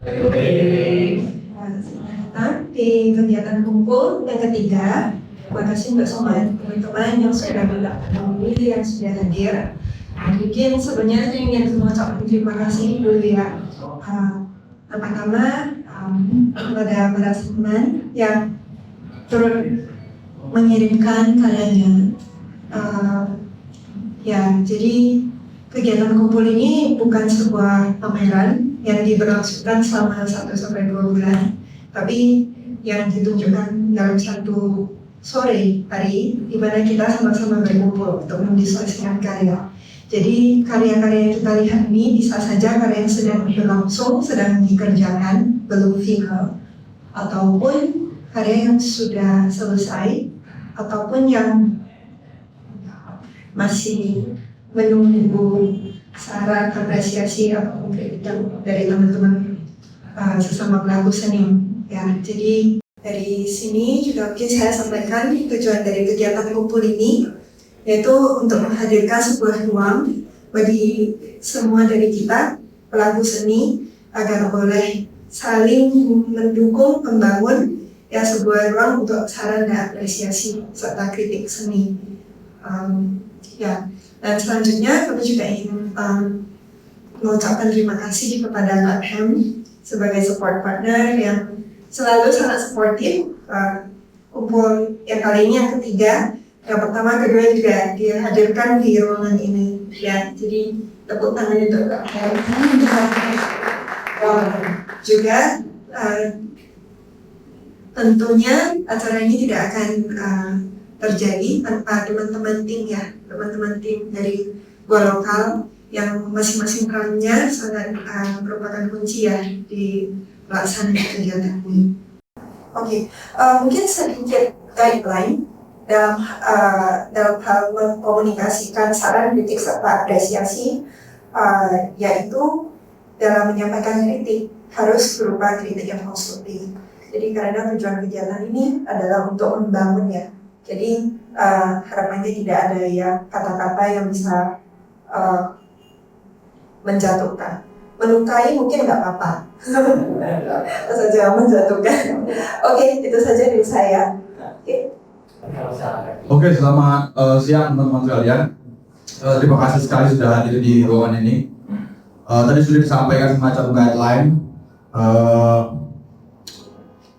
Selamat datang di kegiatan kumpul yang ketiga. Terima kasih untuk semua teman-teman yang sudah mendahului, yang sudah hadir. Mungkin sebenarnya saya ingin mengucapkan terima kasih dulu ya. Pertama kepada para teman yang turut mengirimkan karyanya. Jadi kegiatan kumpul ini bukan sebuah pameran yang diberlangsungkan selama 1-2 bulan, tapi yang ditunjukkan dalam satu sore hari di mana kita sama-sama berkumpul untuk mendiskusikan karya. Jadi karya-karya yang kita lihat ini bisa saja karya yang sedang berlangsung, sedang dikerjakan, belum final, ataupun karya yang sudah selesai, ataupun yang masih menunggu saran, apresiasi atau kritik dari teman-teman sesama pelaku seni. Ya, jadi dari sini juga mungkin saya sampaikan tujuan dari kegiatan kumpul ini, yaitu untuk menghadirkan sebuah ruang bagi semua dari kita pelaku seni agar boleh saling mendukung, membangun ya sebuah ruang untuk saran dan apresiasi serta kritik seni. Dan selanjutnya kami juga ingin mengucapkan terima kasih kepada Kak Hem sebagai support partner yang selalu sangat suportif. Kumpul yang kali ini yang ketiga, yang pertama, kedua juga dihadirkan di ruangan ini. Ya, jadi tepuk tangan untuk Kak Hem. Juga tentunya acara ini tidak akan terjadi tanpa teman-teman tim dari Gua Lokal yang masing-masing perannya sangat merupakan kunci ya di pelaksanaan kegiatan ini. Mungkin sedikit guideline dalam hal mengkomunikasikan saran, kritik serta apresiasi, yaitu dalam menyampaikan kritik harus berupa kritik yang konstruktif. Jadi karena tujuan kegiatan ini adalah untuk membangun ya. Jadi harapannya tidak ada ya kata-kata yang bisa menjatuhkan. Melukai mungkin nggak apa-apa, saja menjatuhkan. Itu saja dari saya. Selamat siang teman-teman sekalian. Terima kasih sekali sudah hadir di ruangan ini. Tadi sudah disampaikan semacam guideline.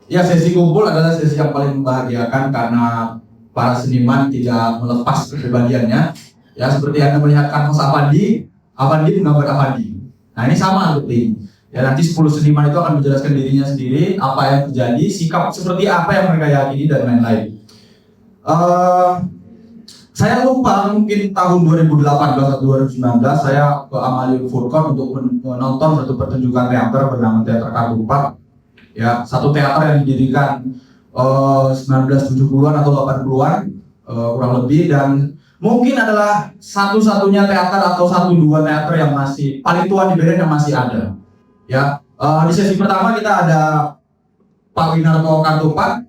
Sesi kumpul adalah sesi yang paling membahagiakan karena para seniman tidak melepas kepribadiannya. Ya, seperti Anda melihat kanvas Avandi menggambar Avandi. Nah, ini sama seperti ini. Ya, nanti 10 seniman itu akan menjelaskan dirinya sendiri, apa yang terjadi, sikap seperti apa yang mereka yakini, dan lain-lain. Saya lupa, mungkin tahun 2018 atau 2019 saya ke Amalio Food Court untuk menonton satu pertunjukan teater bernama Teater Kartu 4. Ya, satu teater yang didirikan 1970-an atau 80-an kurang lebih, dan mungkin adalah satu-satunya teater atau 1-2 teater yang masih paling tua di Beren yang masih ada. Ya, di sesi pertama kita ada Pak Winarto Kartu 4.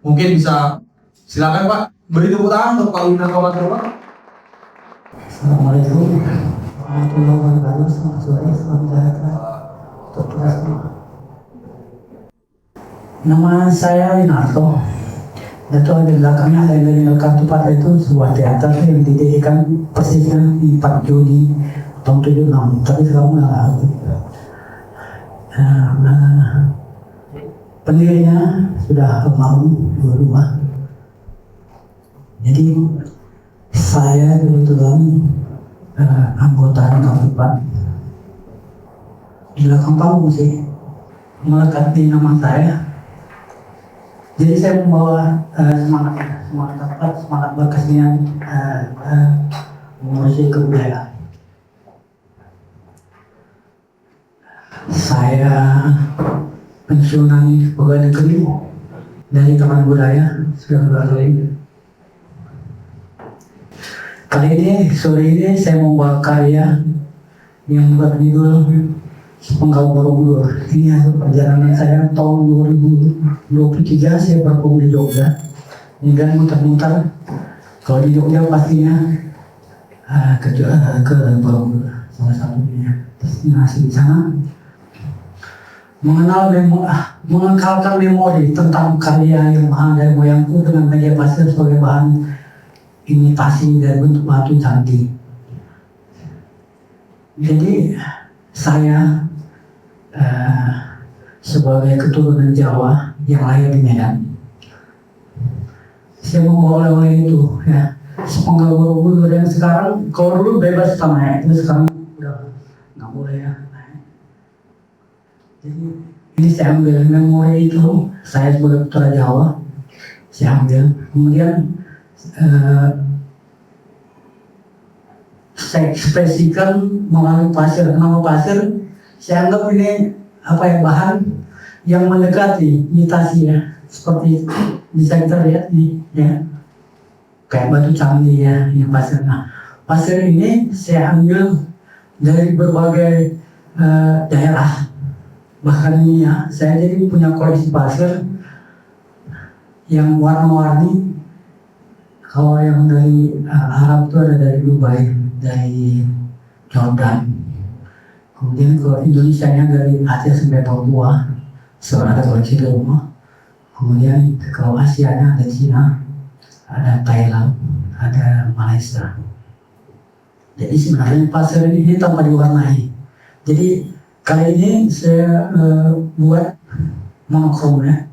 Mungkin bisa silakan Pak beri tepuk tangan untuk Pak Winarto Kartu 4. Assalamualaikum warahmatullahi wabarakatuh. Selamat sore, selamat sejahtera untuk kita semua. Nama saya Winarto. Itu di belakangnya ada Kartu 4 itu sebuah teater yang didirikan persisnya di 4 Juni tahun 76. Tapi sekarang nggak aktif. Pendirinya sudah almarhum dua rumah. Jadi saya kebetulan anggota Kartu 4. Di belakang panggung sih melekat di nama saya. Jadi saya membawa semangat berkesenian, mengurusi kebudayaan. Saya pensiunan pegawai negeri dari Taman Budaya sudah berapa kali. Kali ini, sore ini saya membawa karya yang berjudul Penggal Borobudur. Ini hasil perjalanan saya tahun 2023. Saya berkumpul di Jogja, hingga muter-muter. Kalau di Jogja pastinya ke Borobudur, salah satunya destinasi di sana. mengekalkan memori tentang karya yang dari moyangku dengan media pasir sebagai bahan imitasi dari bentuk batu candi. Jadi saya sebagai keturunan Jawa yang lahir di Medan, saya membawa oleh itu ya sepenggal Borobudur yang sekarang kalau dulu bebas kita naik, itu sekarang udah nggak boleh ya. Jadi ini saya ambil memori itu, saya sebagai putra Jawa, saya ambil. Kemudian saya ekspresikan melalui pasir. Nama pasir, saya anggap ini bahan yang mendekati imitasi ya, seperti bisa kita lihat nih ya, kayak batu candi ya, ini pasir. Nah, pasir ini saya ambil dari berbagai daerah. Bahkan ini ya, saya jadi punya koleksi pasir yang warna-warni. Kalau yang dari Arab itu ada dari Dubai, dari Jordan. Kemudian kalau Indonesia-nya dari Aceh sampai Papua, soalnya ada koleksi di rumah. Kemudian kalau Asia-nya ada Cina, ada Thailand, ada Malaysia. Jadi sebenarnya pasir ini tanpa diwarnai. Jadi kali ini saya buat monokrom ya,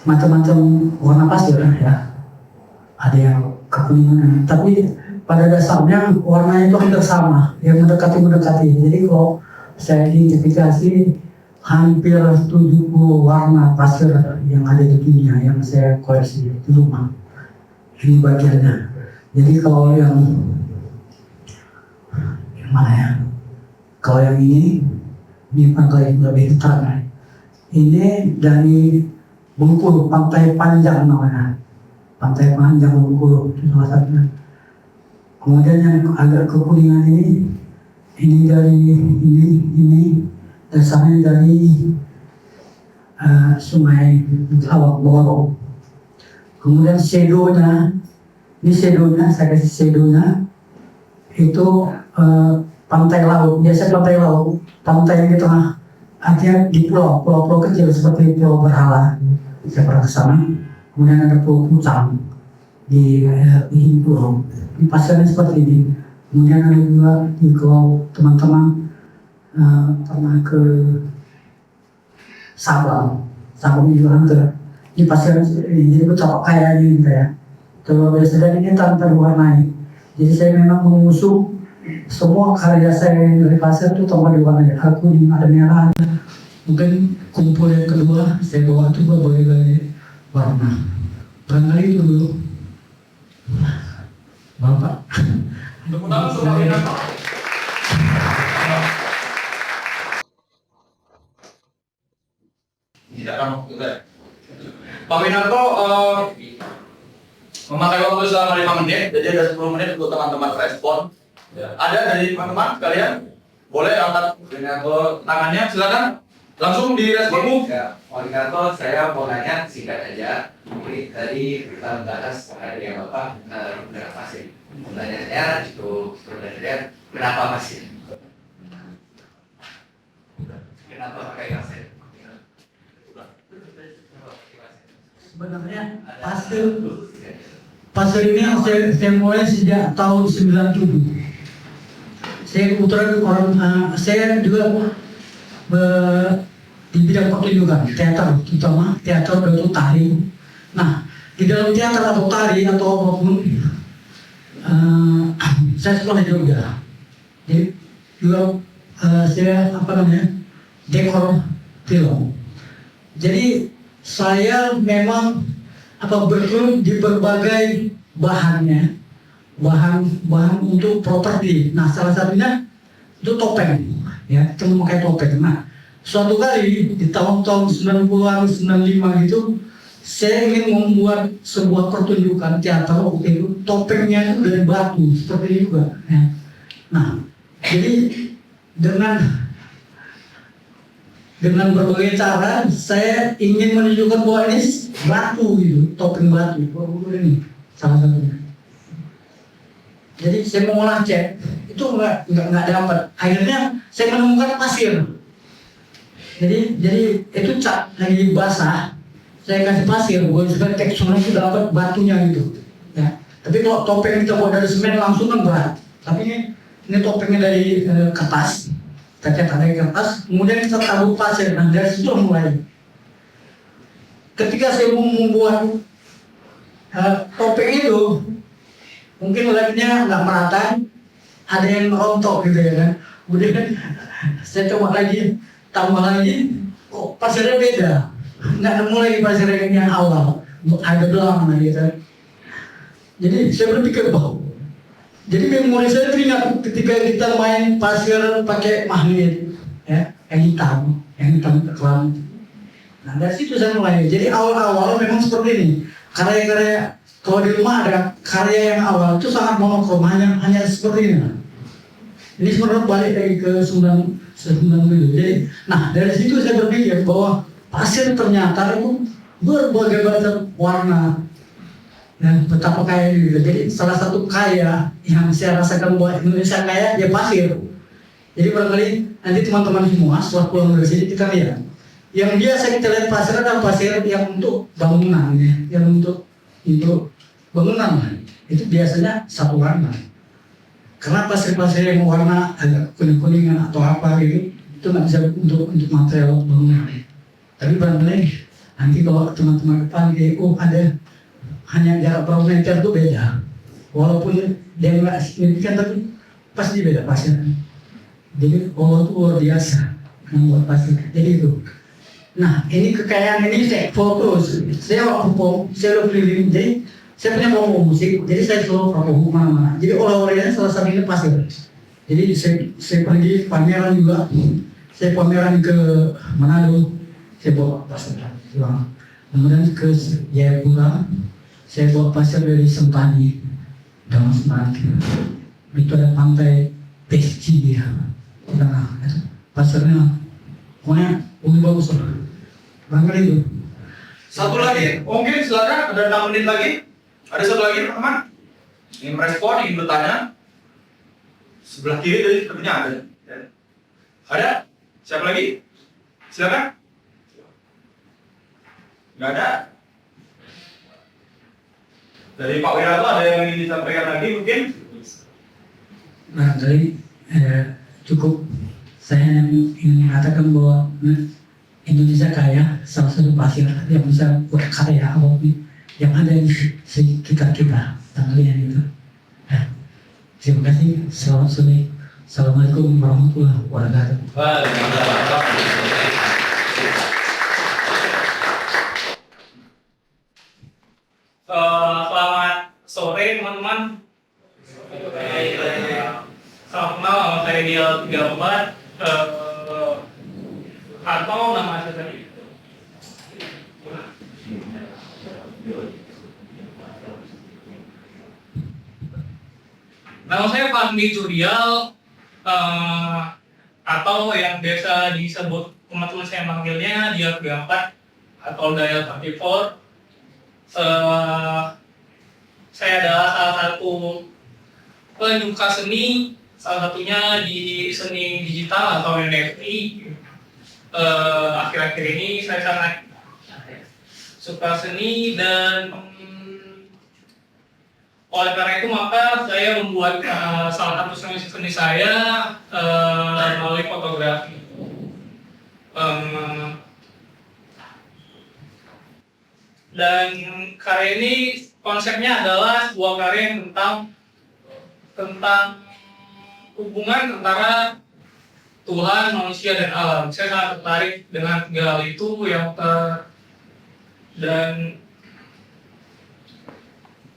macam-macam warna pasir ya. Ada yang kekuningan, tapi pada dasarnya warnanya itu hampir sama, yang mendekati. Jadi kalau saya identifikasi hampir 70 warna pasir yang ada di dunia yang saya koleksi di rumah. Ini bagiannya. Jadi kalau yang mana ya? Kalau yang ini lebih terang. Ini dari Bengkulu, Pantai Panjang namanya. Pantai Panjang Bengkulu itu salah satunya. Kemudian yang agak kekuningan ini dari ini dasarnya dari Sungai Lawak Boro. Kemudian shadownya, saya kasih shadownya itu pantai laut, biasa pantai laut, pantai yang di tengah, artinya di pulau kecil seperti Pulau Berhala. Saya pernah ke sana. Kemudian ada Pulau Pucang di Pulau. Di pasirnya seperti ini. Kemudian ada juga kalau teman-teman pernah ke Sabang juga hampir di pasir ini. Jadi betapa kayanya gitu ya. Kalau biasa dan ini tanpa diwarnai. Jadi saya memang mengusung semua karya saya dari pasir itu tanpa diwarnai. Aku ada merah, mungkin kumpul yang kedua saya bawa itu berbagai warna. Barangkali itu dulu, Bapak. Tepuk tangan untuk Pak Winarto. Tidak akan waktu. Pak Winarto memakai waktu selama 5 menit, jadi ada 10 menit untuk teman-teman respon. Ya. Ada dari teman-teman kalian? Boleh angkat tangannya, silakan. Langsung direspon. Ya, Winarto, saya mau nanya singkat aja. Ini tadi kita membahas karya Bapak tentang pasir. Pertanyaan saya itu sebenarnya kenapa pasir? Kenapa pakai pasir? Sebenarnya pasir ini saya mulai sejak tahun 97. Saya kebetulan saya juga di bidang pertunjukan, teater, terutama teater atau tari. Nah, di dalam teater atau tari atau apapun, saya sekolah di Jogja. Jadi juga saya dekor film. Jadi saya memang bergelut di berbagai bahannya, bahan untuk properti. Nah, salah satunya itu topeng, ya, kita memakai topeng. Nah, suatu kali di tahun-tahun 90-an, 95 gitu, saya ingin membuat sebuah pertunjukan teater waktu itu, topengnya itu dari batu, seperti ini juga. Ya. Nah, jadi dengan berbagai cara saya ingin menunjukkan bahwa ini batu gitu, topeng batu, ini salah satunya. Jadi saya mengolah cat, itu nggak dapat. Akhirnya saya menemukan pasir. Jadi itu cat lagi basah, saya kasih pasir, gue juga teksturnya itu dapat batunya gitu. Ya. Tapi kalau topeng kita buat dari semen langsung kan berat. Tapi ini topengnya dari kertas, kita cetak dari kertas, kemudian kita taruh pasir. Nah dari situ mulai. Ketika saya mau membuat topeng itu, mungkin lihatnya nggak merata, ada yang rontok gitu ya kan. Kemudian saya coba lagi, tambah lagi, kok pasirnya beda. Nggak nemu lagi pasirnya yang awal, ada belang gitu. Jadi saya berpikir, jadi memori saya teringat ketika kita main pasir pakai magnet, ya, yang hitam kelam. Nah dari situ saya mulai. Jadi awal-awal memang seperti ini. Karya-karya kalau di rumah ada karya yang awal itu sangat monokrom, hanya seperti ini. Ini sebenarnya balik lagi ke 90. Jadi, nah dari situ saya berpikir bahwa pasir ternyata itu berbagai macam warna dan betapa kaya gitu. Jadi salah satu kaya yang saya rasakan buat Indonesia kaya ya pasir. Jadi barangkali nanti teman-teman semua setelah pulang dari sini kita lihat. Yang biasa kita lihat pasir adalah pasir yang untuk bangunan, ya, yang untuk bangunan. Itu biasanya satu warna. Karena pasir-pasir yang warna agak kuning-kuningan atau apa gitu, itu nggak bisa untuk material bangunan. Tapi barangkali nanti kalau teman-teman depan ada hanya jarak berapa meter itu beda. Walaupun dia nggak signifikan tapi pasti beda pasir. Jadi Allah itu luar biasa membuat pasir. Jadi itu. Nah ini kekayaan ini saya foto. Saya waktu saya udah keliling, jadi saya punya kelompok musik, jadi saya selalu perform mana-mana. Jadi oleh-olehnya salah satunya pasir. Jadi saya pergi pameran juga. Saya pameran ke Manado, saya bawa pasir. Kemudian ke Jayapura, saya bawa pasir dari Sempani, Damasraya. Itu ada pantai Pesci dia. Nah, pasirnya, pokoknya lebih bagus lah. Bangga itu. Satu lagi, mungkin silakan, ada 6 menit lagi. Ada satu lagi teman-teman ingin merespon, ingin bertanya. Sebelah kiri tadi sepertinya ada. Ada? Siapa lagi? Silakan. Nggak ada. Dari Pak Wiranto ada yang ingin disampaikan lagi mungkin? Nah, dari cukup saya ingin mengatakan bahwa Indonesia kaya, salah satu pasir yang bisa buat karya apapun yang ada di sekitar kita, kalian itu. Terima kasih. Selamat sore. Assalamualaikum warahmatullahi wabarakatuh. Selamat sore teman-teman. Selamat malam, saya Dial 34. Atau nama saya tadi. Nama saya Fahmi Jurial, atau yang biasa disebut teman-teman saya manggilnya Dial 34 atau Dial 34. Saya adalah salah satu penyuka seni, salah satunya di seni digital atau NFT. Akhir-akhir ini saya sangat suka seni dan oleh karena itu maka saya membuat salah satu seni saya melalui fotografi. Dan karya ini konsepnya adalah sebuah karya yang tentang hubungan antara Tuhan, manusia, dan alam. Saya sangat tertarik dengan tiga hal itu dan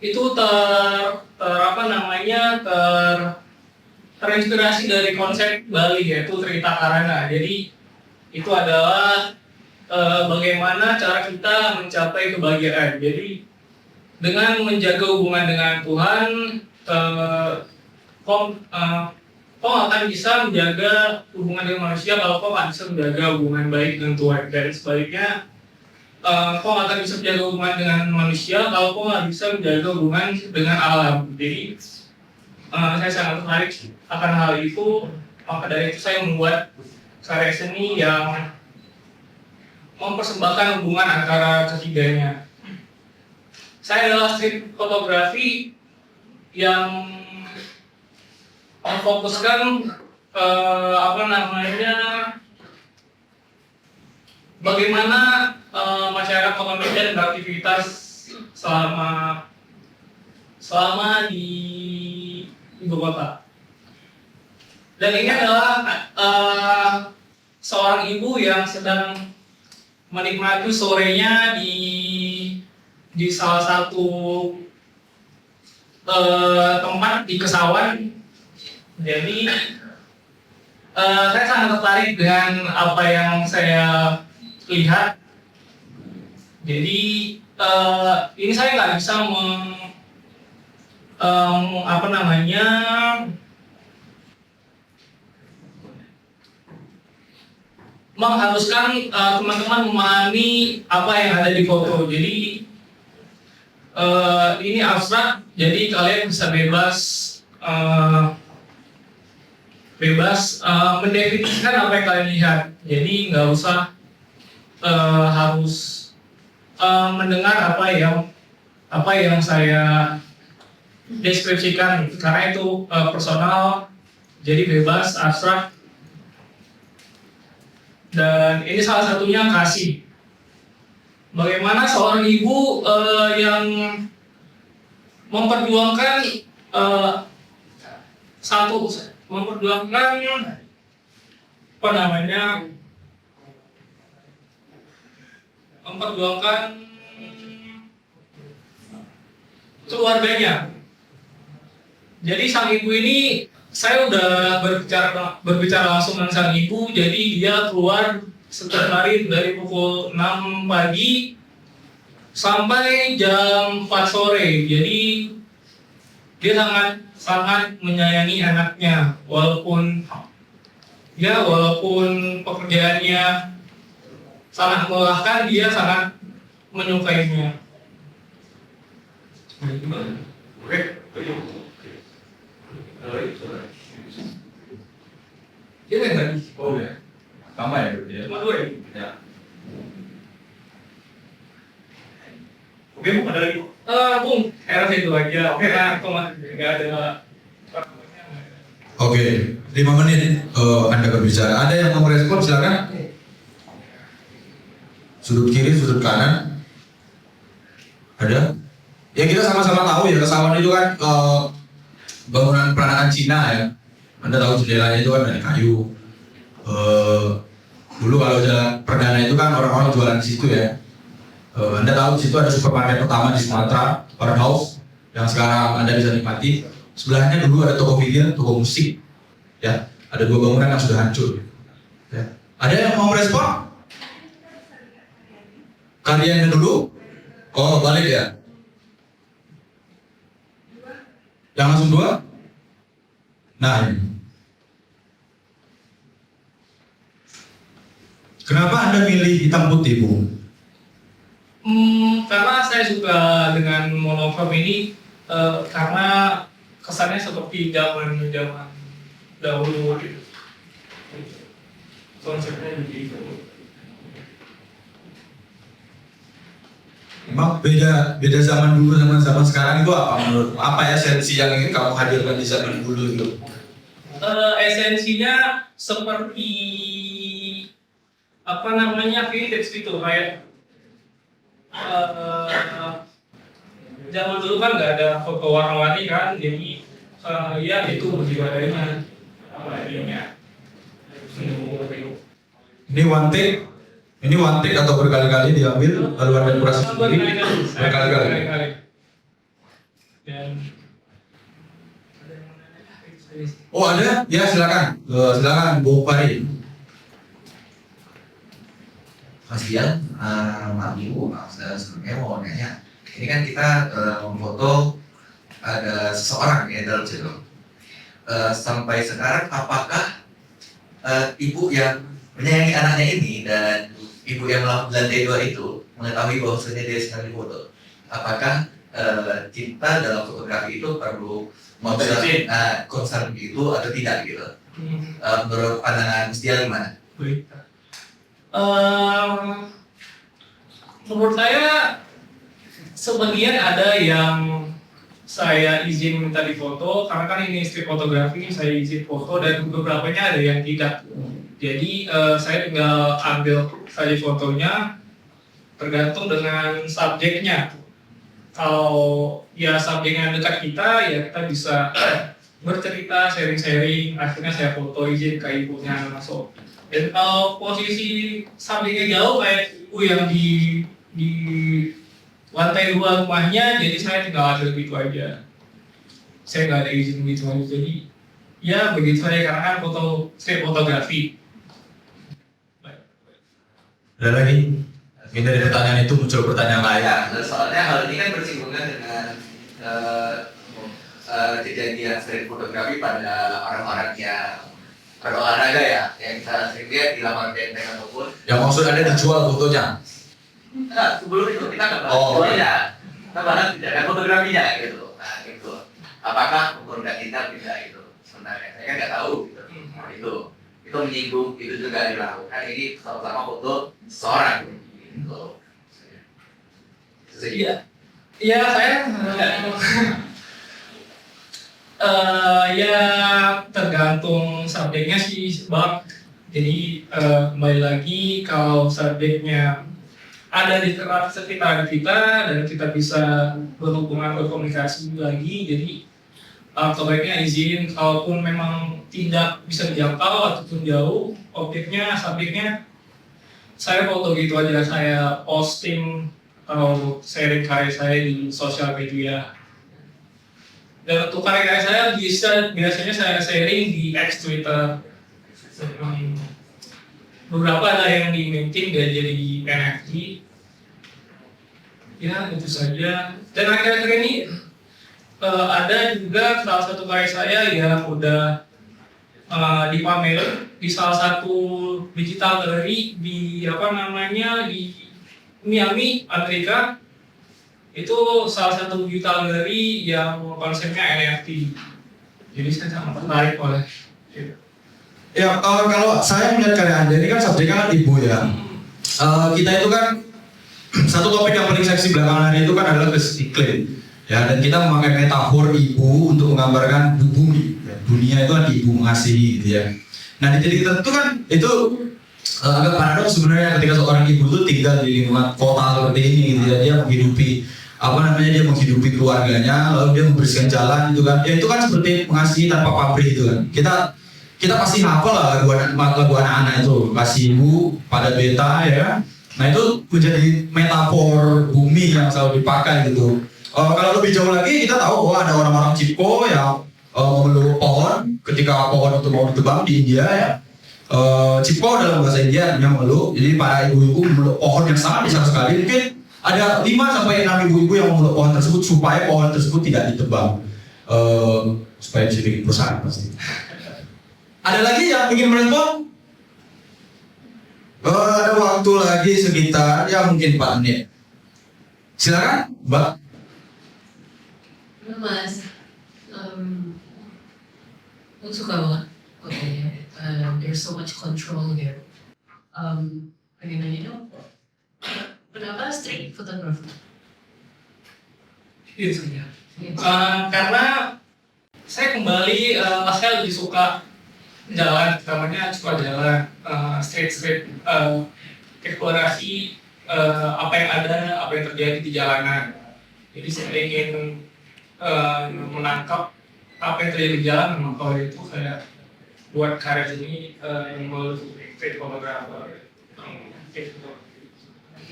itu terinspirasi dari konsep Bali, yaitu Trita Karana. Jadi itu adalah bagaimana cara kita mencapai kebahagiaan. Jadi dengan menjaga hubungan dengan Tuhan, kau akan bisa menjaga hubungan dengan manusia kalau kau akan bisa menjaga hubungan baik dengan Tuhan. Dan sebaliknya, kau akan bisa menjaga hubungan dengan manusia kalau kau nggak bisa menjaga hubungan dengan alam. Jadi saya sangat tertarik akan hal itu. Maka dari itu saya membuat karya seni yang mempersembahkan hubungan antara ketiganya. Saya adalah street fotografi yang memfokuskan bagaimana masyarakat Kota Medan beraktivitas selama di ibu kota. Dan ini adalah seorang ibu yang sedang menikmati sorenya di salah satu tempat di Kesawan. Jadi saya sangat tertarik dengan apa yang saya lihat. Jadi ini saya nggak bisa mengharuskan teman-teman memahami apa yang ada di foto. Jadi ini abstrak, jadi kalian bisa bebas mendefinisikan apa yang kalian lihat. Jadi nggak usah harus mendengar apa yang saya deskripsikan, karena itu personal. Jadi bebas, abstrak. Dan ini salah satunya kasih. Bagaimana seorang ibu yang memperjuangkan keluarganya. Jadi sang ibu ini, saya udah berbicara langsung dengan sang ibu. Jadi dia keluar setiap hari dari pukul 6 pagi sampai jam 4 sore. Jadi dia sangat menyayangi anaknya, walaupun pekerjaannya sangat melelahkan, dia sangat menyukainya. Dia yang tadi. Oh ya. Sama ya berarti ya. Cuma 2 ya? Ya. Oke, Bung, ada lagi? Bung, saya rasa itu aja. Oke, nah, nggak ada. Oke, 5 menit Anda berbicara. Ada yang mau merespon, silakan. Sudut kiri, sudut kanan. Ada? Ya kita sama-sama tahu ya, Kesawan itu kan bangunan peranakan Cina ya. Anda tahu jendelanya itu kan dari kayu. Dulu kalau jalan perdana itu kan orang-orang jualan di situ ya. Anda tahu di situ ada supermarket pertama di Sumatera, Warehouse, yang sekarang Anda bisa nikmati. Sebelahnya dulu ada toko video, toko musik. Ya, ada 2 bangunan yang sudah hancur. Ya. Ada yang mau merespon? Kalian dulu? Oh, balik ya? Yang langsung 2? Nah, ini. Kenapa Anda milih hitam putih, Bu? Karena saya suka dengan monokrom ini karena kesannya seperti zaman dahulu gitu. Konsepnya begitu. Emang beda zaman dulu sama zaman sekarang itu apa menurut? Apa esensi yang ingin kamu hadirkan di zaman dulu itu? Esensinya seperti vintage gitu, kayak zaman dulu kan nggak ada foto warna-warni kan, jadi ya itu begitu adanya apa adanya. Ini one take atau berkali-kali diambil lalu Anda kurasi sendiri? Berkali-kali. Oh ada? Ya silakan. Silakan Bu Fari. Mas Bian, maaf Ibu, saya sebenarnya mau nanya. Ini kan kita memfoto ada seseorang ya dalam channel. Sampai sekarang apakah ibu yang menyayangi anaknya ini dan ibu yang melakukan T2 itu mengetahui bahwasanya dia sedang difoto? Apakah kita dalam fotografi itu perlu concern itu atau tidak gitu? Menurut pandangan Mustia gimana? menurut saya sebagian ada yang saya izin minta difoto karena kan ini street fotografi, saya izin foto, dan beberapanya ada yang tidak. Jadi saya tinggal ambil saja fotonya tergantung dengan subjeknya. Kalau ya subjeknya dekat kita, ya kita bisa bercerita, sharing-sharing, akhirnya saya foto izin ke ibunya masuk. Dan kalau posisi subjeknya jauh kayak ibu yang di lantai 2 rumahnya, jadi saya tinggal ambil gitu aja. Saya nggak ada izin gitu aja, jadi ya begitu aja karena kan foto street fotografi. Ada lagi? Mungkin dari pertanyaan itu muncul pertanyaan lain. Ya, soalnya hal ini kan bersinggungan dengan kejadian street fotografi pada orang-orang yang berolahraga ya, yang kita sering lihat di lapangan benteng ataupun. Yang maksud Anda dijual fotonya? Nah, sebelum itu kita nggak bahas Oh, jualnya, kita bahas tindakan fotografinya gitu. Nah, gitu. Apakah ukur nggak tindak tidak gitu? Sebenarnya saya kan nggak tahu gitu. Nah, itu menyinggung, itu juga dilakukan. Ini sama-sama foto seorang gitu. Iya, iya saya ya tergantung subjeknya sih bang. Jadi kembali lagi kalau subjeknya ada di sekitar kita dan kita bisa berhubungan berkomunikasi lagi, jadi sebaiknya izin. Kalaupun memang tidak bisa dijangkau ataupun jauh objeknya, subjeknya, saya foto gitu aja, saya posting atau sharing karya saya di sosial media. Dan untuk karya saya biasanya saya sharing di X Twitter. Beberapa ada yang di minting dan jadi NFT. Ya itu saja. Dan akhir-akhir ini ada juga salah satu karya saya yang udah dipamer di salah satu digital gallery di di Miami, Amerika. Itu salah satu digital gallery yang konsepnya NFT. Jadi saya sangat tertarik oleh itu. Ya, kalau saya melihat karya Anda ini kan subjeknya kan ibu ya. Kita itu kan satu topik yang paling seksi belakangan hari itu kan adalah krisis iklim. Ya, dan kita memakai metafor ibu untuk menggambarkan bumi. Ya, dunia itu kan ibu mengasihi gitu ya. Nah, di titik tertentu kan itu agak paradoks sebenarnya ketika seorang ibu itu tinggal di lingkungan kota seperti ini gitu ya. Dia menghidupi keluarganya, lalu dia membersihkan jalan gitu kan. Ya itu kan seperti mengasihi tanpa pamrih itu kan. Kita pasti hafal lah lagu anak-anak itu, kasih ibu pada beta ya. Nah itu menjadi metafor bumi yang selalu dipakai gitu. Kalau lebih jauh lagi kita tahu bahwa ada orang-orang Cipko yang memeluk pohon ketika pohon itu mau ditebang di India ya. Cipko dalam bahasa India artinya memeluk. Jadi para ibu-ibu memeluk pohon yang sangat besar sekali. Mungkin ada 5-6 ibu-ibu yang memeluk pohon tersebut supaya pohon tersebut tidak ditebang, supaya bisa bikin perusahaan pasti. Ada lagi yang ingin merespon? Ada waktu lagi sekitar ya mungkin 4 menit. Silakan, Mbak. Mas, aku suka banget fotonya. There's so much control here. Pengen nanya dong, kenapa street photographer? Itu saja. Karena saya kembali, saya lebih suka jalan, namanya suka jalan, street, eksplorasi apa yang ada, apa yang terjadi di jalanan. Jadi saya ingin menangkap apa yang terjadi di jalan, memang kalau itu saya buat karya ini yang street photographer.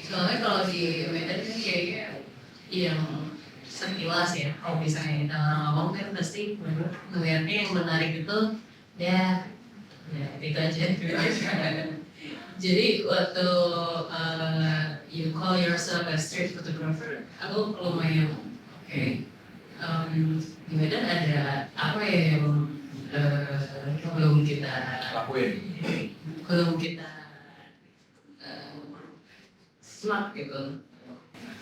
Soalnya kalau di Medan kan kayaknya yang sekilas ya, kalau misalnya kita ngomong kan pasti ngeliatnya yang menarik itu ya itu aja. Jadi waktu you call yourself a street photographer, aku lumayan di Medan ada apa ya yang belum kita Lakuin. smart gitu.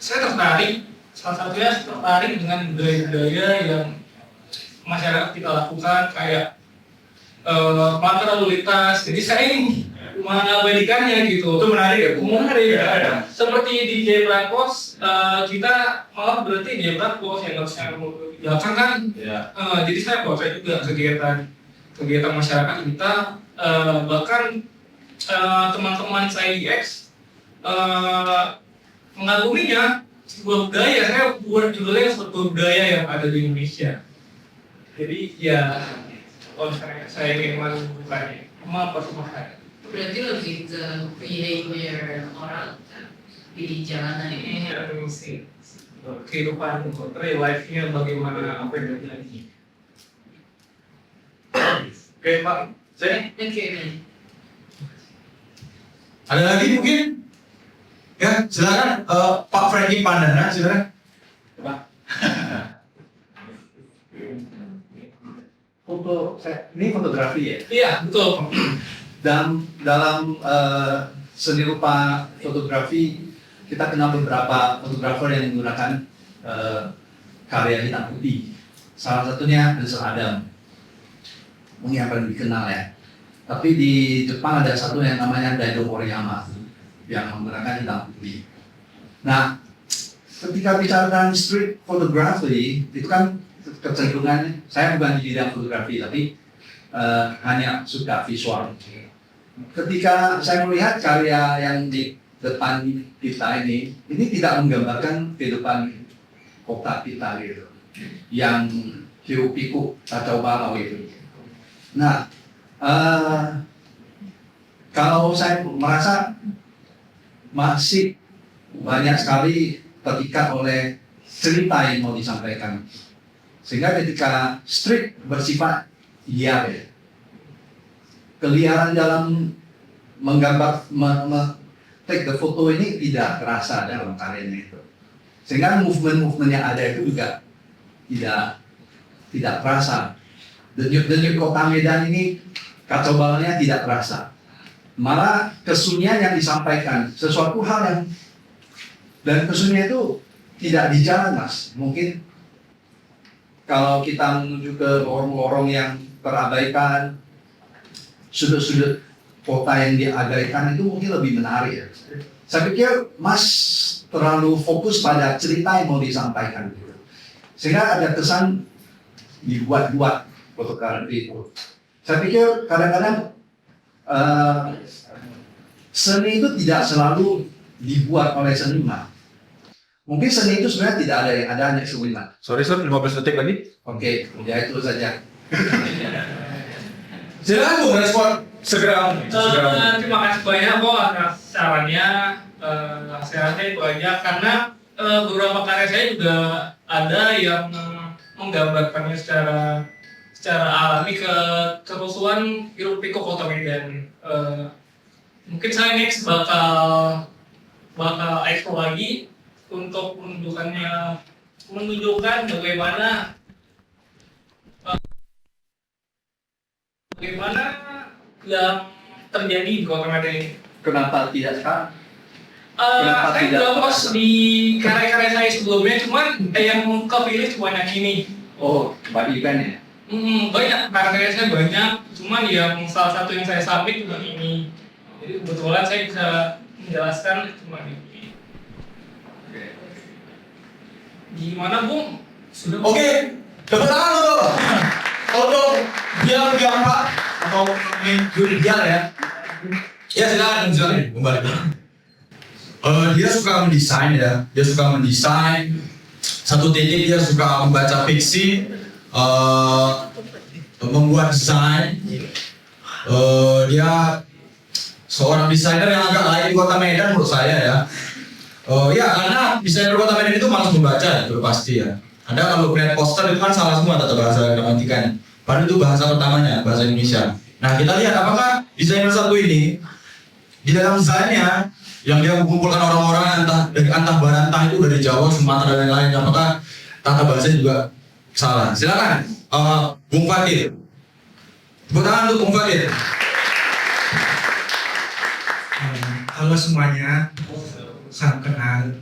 Saya tertarik, salah satunya tertarik dengan budaya-budaya yang masyarakat kita lakukan kayak pengatur lalu lintas. Jadi saya ingin mengabadikannya gitu. Itu menarik ya. Menarik Ya, ya. Seperti di DJ Brankos, kita malah berarti DJ Brankos yang harusnya belakang kan. Ya. Jadi saya baca juga kegiatan masyarakat kita, bahkan teman-teman saya di X mengaguminya sebuah budaya. Saya buat judulnya sebuah budaya yang ada di Indonesia. Jadi ya, kalau misalnya saya ingin menunjukkannya, apa saya? Berarti lebih ke behavior orang di jalanan ini. Kehidupan real life-nya bagaimana, apa yang terjadi. Oke, Pak. Saya Oke. ada lagi mungkin? Ya, silakan Pak Franky Pandana, silakan. Pak. Ini fotografi ya. Iya, betul. Dalam seni rupa fotografi kita kenal beberapa fotografer yang menggunakan karya hitam putih. Salah satunya Ansel Adam, mungkin yang paling dikenal ya. Tapi di Jepang ada satu yang namanya Daido Moriyama yang menggunakan hitam putih. Nah, ketika bicara tentang street photography itu kan kecenderungannya, saya bukan di bidang fotografi tapi hanya suka visual. Ketika saya melihat karya yang di depan kita ini tidak menggambarkan kehidupan kota kita gitu, yang hirup pikuk kacau balau itu. Nah, kalau saya merasa masih banyak sekali terikat oleh cerita yang mau disampaikan. Sehingga ketika street bersifat liar ya, keliaran dalam menggambar, take the foto ini tidak terasa dalam karyanya itu. Sehingga movement yang ada itu juga tidak terasa. Denyut kota Medan ini kacau balaunya tidak terasa. Malah kesunyian yang disampaikan, sesuatu hal yang, dan kesunyian itu tidak di jalan mas. Mungkin kalau kita menuju ke lorong-lorong yang terabaikan, sudut-sudut kota yang diabaikan itu mungkin lebih menarik ya. Saya pikir mas terlalu fokus pada cerita yang mau disampaikan gitu. Sehingga ada kesan dibuat-buat fotografi itu. Saya pikir kadang-kadang seni itu tidak selalu dibuat oleh seniman. Mungkin seni itu sebenarnya tidak ada yang ada hanya seniman. Sorry, 15 detik lagi. Oke, ya itu saja. Silakan Bu, respon segera. Terima kasih banyak kok atas sarannya. Saya rasa itu aja karena beberapa karya saya juga ada yang menggambarkannya secara alami kerusuhan hiruk pikuk kota Medan. Mungkin saya next bakal explore lagi untuk menunjukkan bagaimana yang terjadi di kota Medan ini. Kenapa tidak sekarang? Saya tidak udah post di karya-karya saya sebelumnya, cuman yang kepilih cuma yang ini. Oh, Mbak Iban ya? Banyak, karya saya banyak, cuman yang salah satu yang saya submit cuma ini. Jadi kebetulan saya bisa menjelaskan cuma ini. Gimana Bung? Oke, tepuk tangan untuk Bial Pak atau Bial ya. Ya silakan kembali. Dia suka mendesain ya, satu titik dia suka membaca fiksi, membuat desain. Dia seorang desainer yang agak lain di kota Medan menurut saya ya. Ya karena desainer kota Medan itu malas membaca itu pasti ya. Anda kalau lihat poster itu kan salah semua tata bahasa gramatikanya. Padahal itu bahasa pertamanya, bahasa Indonesia. Nah kita lihat apakah desainer satu ini di dalam desainnya yang dia mengumpulkan orang-orang entah dari antah barantah itu dari Jawa, Sumatera dan lain-lain, apakah tata bahasa juga salah? Silakan, Bung Fatir. Tepuk tangan untuk Bung Fatir. Halo semuanya, salam kenal.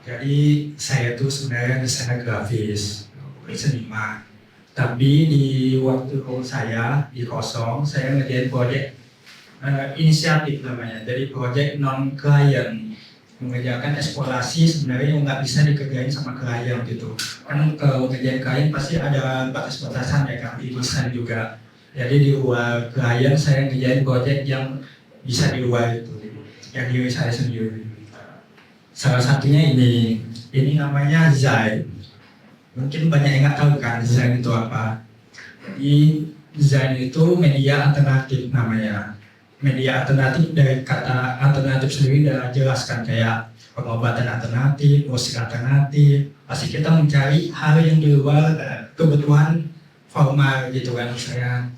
Jadi saya tuh sebenarnya desainer grafis, bukan seniman. Tapi di waktu saya di kosong, saya ngerjain proyek inisiatif namanya. Jadi proyek non klien, mengerjakan eksplorasi sebenarnya yang nggak bisa dikerjain sama klien gitu. Kan kalau ngerjain klien pasti ada batas-batasan ya kan, di desain juga. Jadi di luar klien saya ngerjain proyek yang bisa di luar itu, yang diri saya sendiri. Salah satunya ini namanya Zai. Mungkin banyak yang nggak tahu kan Zai itu apa. Jadi Zai itu media alternatif namanya. Media alternatif dari kata alternatif sendiri udah jelaskan, kayak pengobatan alternatif, musik alternatif. Pasti kita mencari hal yang di luar kebutuhan formal gitu kan saya.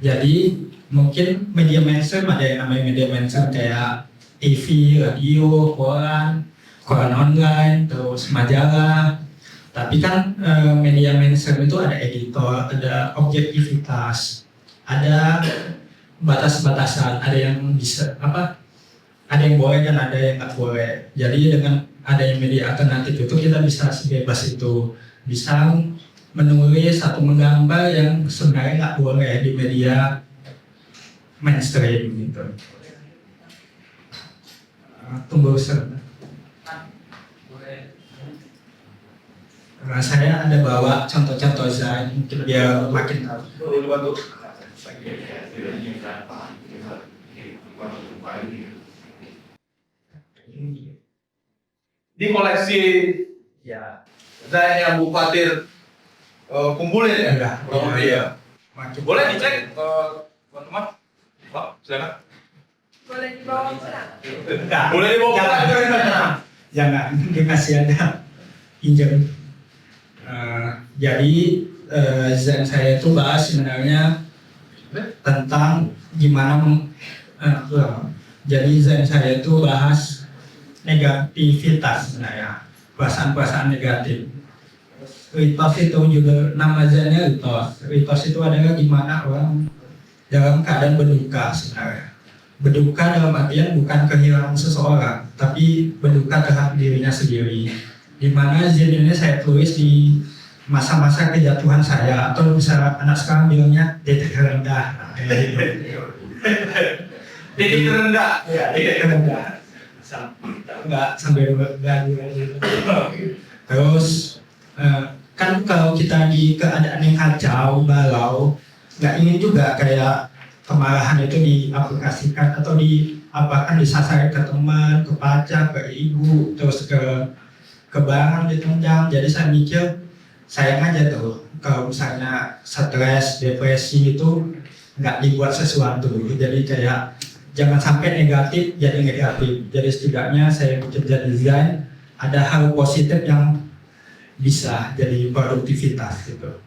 Jadi mungkin media mainstream ada yang namanya media mainstream kayak TV, radio, koran online, terus majalah. Tapi kan media mainstream itu ada editor, ada objektivitas, ada batas-batasan, ada yang bisa ada yang boleh dan ada yang nggak boleh. Jadi dengan adanya media alternatif itu kita bisa sebebas itu, bisa menulis atau menggambar yang sebenarnya nggak boleh di media mainstream gitu. Tunggu sebentar. Saya ada bawa contoh-contoh Zai mungkin biar makin tahu. Di koleksi Ya, Zai yang Bu Fatir kumpulin ya? enggak. Oh iya. Makin Boleh dicek teman-teman? Pak, silakan. Boleh dibawa pulang. Enggak. Boleh dibawa pulang. Jangan, mungkin masih ada pinjam. Jadi Zen saya itu bahas sebenarnya tentang gimana jadi Zen saya itu bahas negativitas sebenarnya, perasaan-perasaan negatif. Ritos itu juga nama Zennya ritos. Ritos itu adalah gimana orang dalam keadaan berduka sebenarnya. Berduka dalam artian bukan kehilangan seseorang, tapi berduka terhadap dirinya sendiri. Di mana Zen ini saya tulis di masa-masa kejatuhan saya, atau bisa anak sekarang bilangnya titik terendah. Titik terendah. Ya, titik terendah. Enggak sampai bergadu. Terus kan kalau kita di keadaan yang kacau, balau, nggak ingin juga kayak kemarahan itu diaplikasikan atau disasar ke teman, ke pacar, ke ibu, terus ke barang ditendang. Jadi saya mikir sayang aja tuh kalau misalnya stres, depresi itu nggak dibuat sesuatu. Jadi kayak jangan sampai negatif jadi negatif. Jadi setidaknya saya bekerja desain ada hal positif yang bisa jadi produktivitas gitu.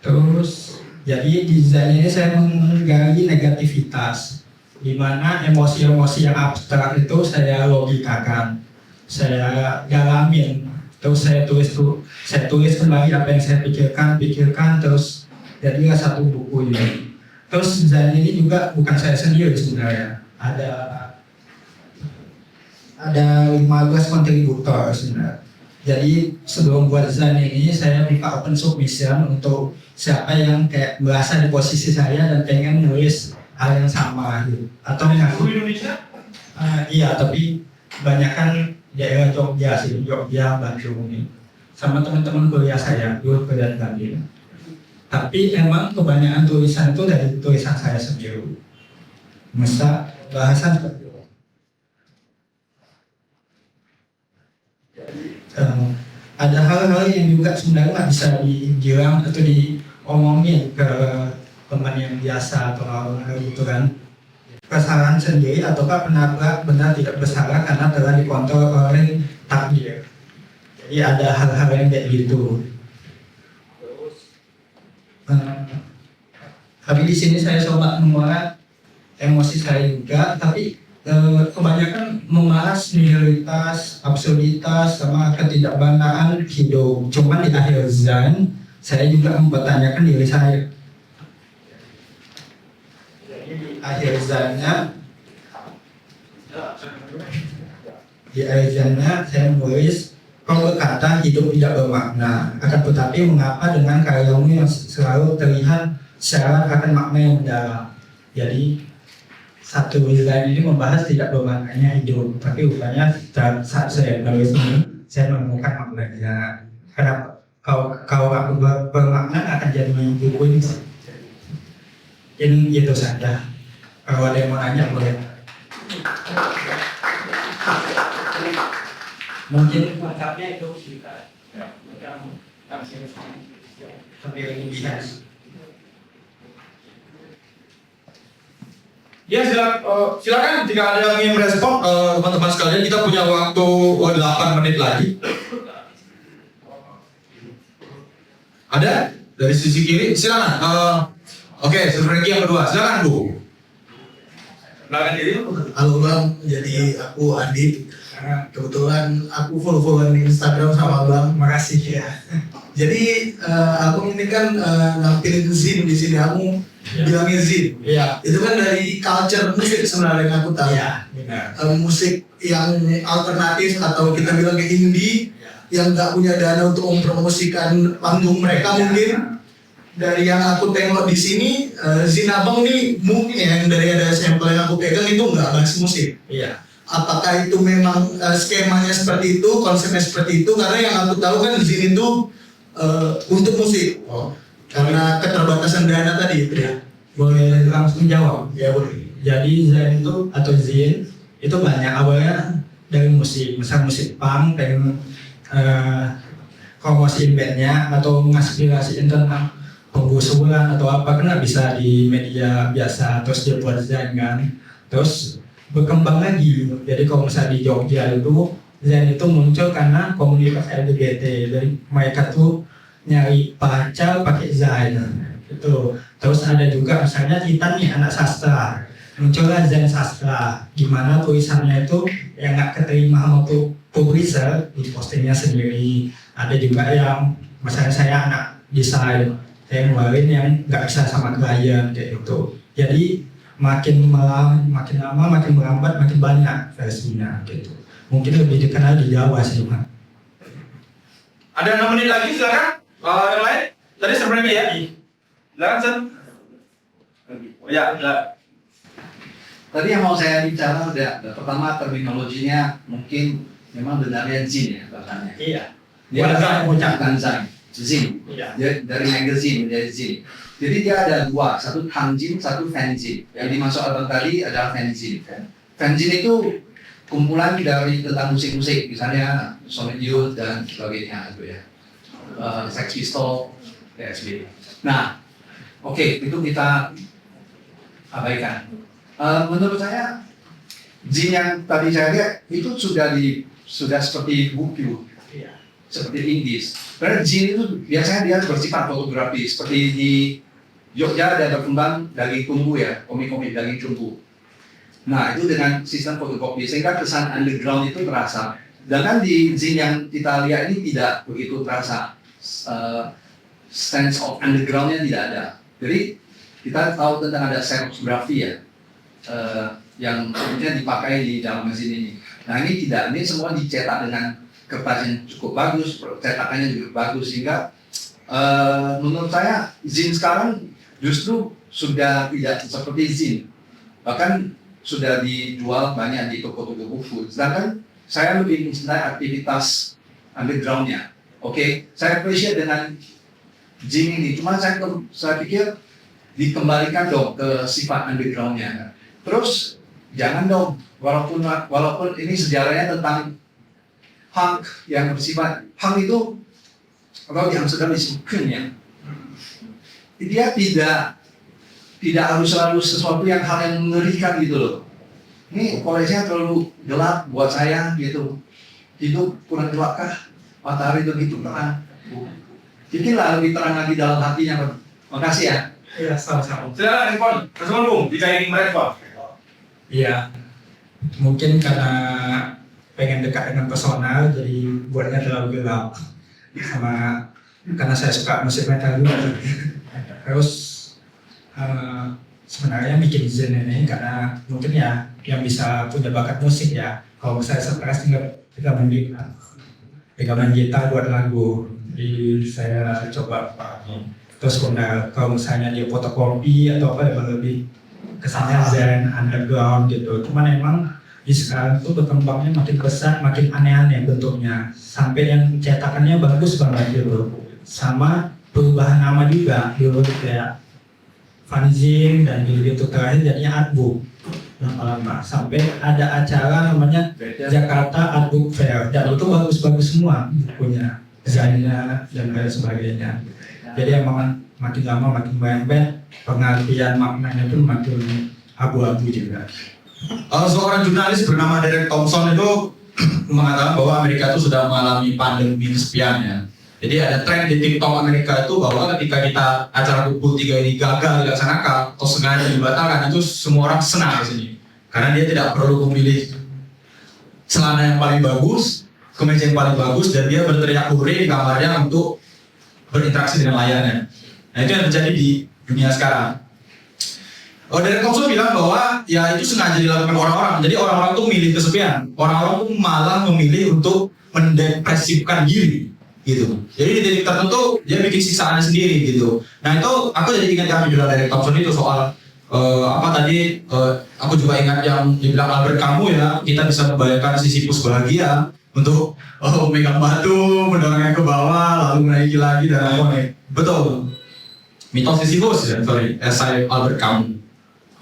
Terus jadi desain ini saya menggali negativitas, di mana emosi-emosi yang abstrak itu saya logikakan, saya dalamin, terus saya tulis kembali apa yang saya pikirkan, terus jadilah satu buku ini. Terus desain ini juga bukan saya sendiri sebenarnya, ada 15 kontributor sebenarnya. Jadi sebelum buat desain ini saya buka open submission untuk siapa yang kayak merasa di posisi saya dan pengen nulis hal yang sama gitu. Atau Guru Indonesia? Iya, tapi kebanyakan daerah Jogja sih, Jogja, Bandung ini. Sama teman-teman kuliah saya, dulu kuliah di Bandung. Tapi emang kebanyakan tulisan itu dari tulisan saya sendiri. Masa bahasan ada hal-hal yang juga sebenarnya nggak bisa dibilang atau diomongin ke teman yang biasa atau hal gitu kan. Kesalahan sendiri ataukah penabrak benar tidak bersalah karena telah dikontrol oleh takdir. Jadi ada hal-hal yang kayak gitu. Tapi di sini saya coba menguat emosi saya juga, tapi kebanyakan membahas nihilitas, absurditas, sama ketidakbanaan hidup. Cuman di akhir Zen, saya juga mempertanyakan diri saya. Di akhir Zennya saya menulis kau berkata hidup tidak bermakna, akan tetapi mengapa dengan karyamu yang selalu terlihat syarat akan makna yang mendalam. Jadi satu desain ini membahas tidak bermaknanya hidup, tapi rupanya saat saya menulis ini saya menemukan maknanya. Karena kau bermakna akan jadi buku ini. Ini itu saja. Kalau ada yang mau nanya boleh. Mungkin lengkapnya itu juga sambil bisa. Ya silakan jika ada yang ingin merespon teman-teman sekalian, kita punya waktu 8 menit lagi. Ada dari sisi kiri, silakan. Oke, Franky yang kedua, silakan Bu. Silakan diri. Halo Bang, jadi aku Adi. Kebetulan aku follow-followan Instagram sama Bang. Makasih ya. Jadi aku ini kan nampilin zin di sini. Aku bilangnya zin. Iya. Itu kan dari culture musik sebenarnya yang aku tahu. Iya, benar. Musik yang alternatif atau kita bilang kayak indie yang nggak punya dana untuk mempromosikan panggung mereka mungkin. Dari yang aku tengok di sini, zin Abang nih mungkin ya, yang dari ada sampel yang aku pegang itu nggak bahas musik. Iya. Apakah itu memang skemanya seperti itu, konsepnya seperti itu? Karena yang aku tahu kan zin itu untuk musik. Karena keterbatasan dana tadi itu ya. Boleh langsung jawab? Ya boleh. Jadi zin itu atau zin itu banyak awalnya dari musik, misal musik punk pengen promosiin bandnya atau mengaspirasiin tentang penggusuran atau apa, kan nggak bisa di media biasa, terus dia buat zin kan, terus berkembang lagi. Jadi kalau misalnya di Jogja itu zin itu muncul karena komunitas LGBT, jadi mereka tuh nyari pacar pakai zin itu. Terus ada juga misalnya kita nih anak sastra, muncullah zin sastra, gimana tulisannya itu yang nggak keterima sama publisher, di postingnya sendiri. Ada juga yang misalnya saya anak desain, saya ngeluarin yang nggak bisa sama klien kayak gitu. Jadi makin lama makin melambat makin banyak versinya gitu. Mungkin lebih dikenal di Jawa sih Pak. Ada 6 menit lagi, silakan. Yang lain? Tadi sebenarnya ya. Silakan Sen. Ya. Tadi yang mau saya bicara udah, pertama terminologinya mungkin memang benarnya zin ya bahkannya. Iya. Dia mengucapkan zin. Iya. Dari magazine menjadi zin. Jadi dia ada dua, satu fanzine, satu fanzine. Yang dimaksud abang tadi adalah fanzine. Fanzine itu kumpulan dari tentang musik-musik, misalnya Sonic Youth dan sebagainya itu ya. Sex Pistols, PSB. Nah, oke, itu kita abaikan. Menurut saya zin yang tadi saya lihat itu sudah seperti buku, seperti indis. Karena zin itu biasanya dia bersifat fotografi, seperti di Jogja ada berkembang daging tumbuh ya, komik-komik daging tumbuh. Nah itu dengan sistem fotokopi sehingga kesan underground itu terasa. Dan di zin yang kita lihat ini tidak begitu terasa, sense of undergroundnya tidak ada. Jadi kita tahu tentang ada serigrafi ya, yang kemudian dipakai di dalam mesin ini. Nah ini tidak, ini semua dicetak dengan kertas yang cukup bagus, cetakannya juga bagus, sehingga menurut saya zin sekarang justru sudah tidak seperti zin, bahkan sudah dijual banyak di toko-toko buku. Sedangkan saya lebih mencintai aktivitas undergroundnya. Oke, saya appreciate dengan zin ini, cuma saya pikir dikembalikan dong ke sifat undergroundnya. Terus jangan dong, walaupun ini sejarahnya tentang punk yang bersifat punk itu, kalau di Amsterdam disebutkan ya, dia tidak harus selalu sesuatu yang hal yang mengerikan gitu loh. Ini koleksinya terlalu gelap buat saya gitu. Hidup kurang gelapkah? Matahari begitu terang. Bikinlah lebih terang lagi dalam hatinya. Makasih ya. Iya, sama-sama. Silakan respon Bung, jika ingin merespon. Iya, mungkin karena pengen dekat dengan personal, jadi buatnya terlalu gelap. Sama karena saya suka musik metal juga. Terus sebenarnya bikin zin ini karena mungkin ya yang bisa punya bakat musik ya. Kalau saya stres tinggal mending. pegangan gitar buat lagu. Jadi saya coba terus kalau misalnya dia fotokopi atau apa yang lebih kesannya zen underground gitu. Cuman emang di sekarang tuh berkembangnya makin besar, makin aneh-aneh bentuknya, sampai yang cetakannya bagus banget gitu. Sama perubahan nama juga, dulu kayak fanzine dan gitu terakhir jadinya artbook lama-lama. Sampai ada acara namanya Jakarta Artbook Fair, dan itu bagus-bagus semua bukunya, desainnya dan lain sebagainya. Jadi emang makin lama makin banyak, pengertian maknanya pun makin abu-abu juga. Seorang jurnalis bernama Derek Thompson itu mengatakan bahwa Amerika itu sudah mengalami pandemi kesepian ya. Jadi ada tren di TikTok Amerika itu bahwa ketika kita acara kumpul 3 ini gagal dilaksanakan atau sengaja dibatalkan, itu semua orang senang di sini. Karena dia tidak perlu memilih celana yang paling bagus, kemeja yang paling bagus, dan dia berteriak hore di kamarnya untuk berinteraksi dengan layarnya. Nah itu yang terjadi di dunia sekarang. Derek Thompson bilang bahwa ya itu sengaja dilakukan orang-orang. Jadi orang-orang tuh milih kesepian. Orang-orang tuh malah memilih untuk mendepresifkan diri gitu. Jadi di titik tertentu dia bikin siksaannya sendiri gitu. Nah itu aku jadi ingat yang dibilang Derek Thompson itu soal aku juga ingat yang dibilang Albert Camus ya, kita bisa membayangkan Sisyphus bahagia untuk memegang batu, mendorongnya ke bawah, lalu menaiki lagi dan lain-lain. Betul. Mitos Sisyphus ya, esai Albert Camus.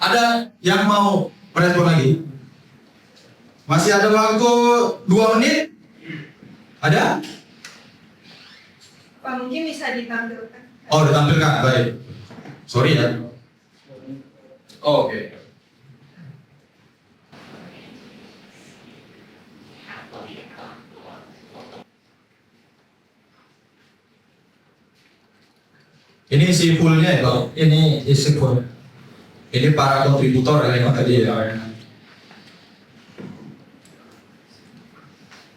Ada yang mau merespon lagi? Masih ada waktu 2 menit? Ada? Pak, mungkin bisa ditampilkan. Oh, ditampilkan, baik. Sorry ya. Oh, oke. Ini isi fullnya ya, Bang? Ini isi full. Ini para kontributor yang tadi ya.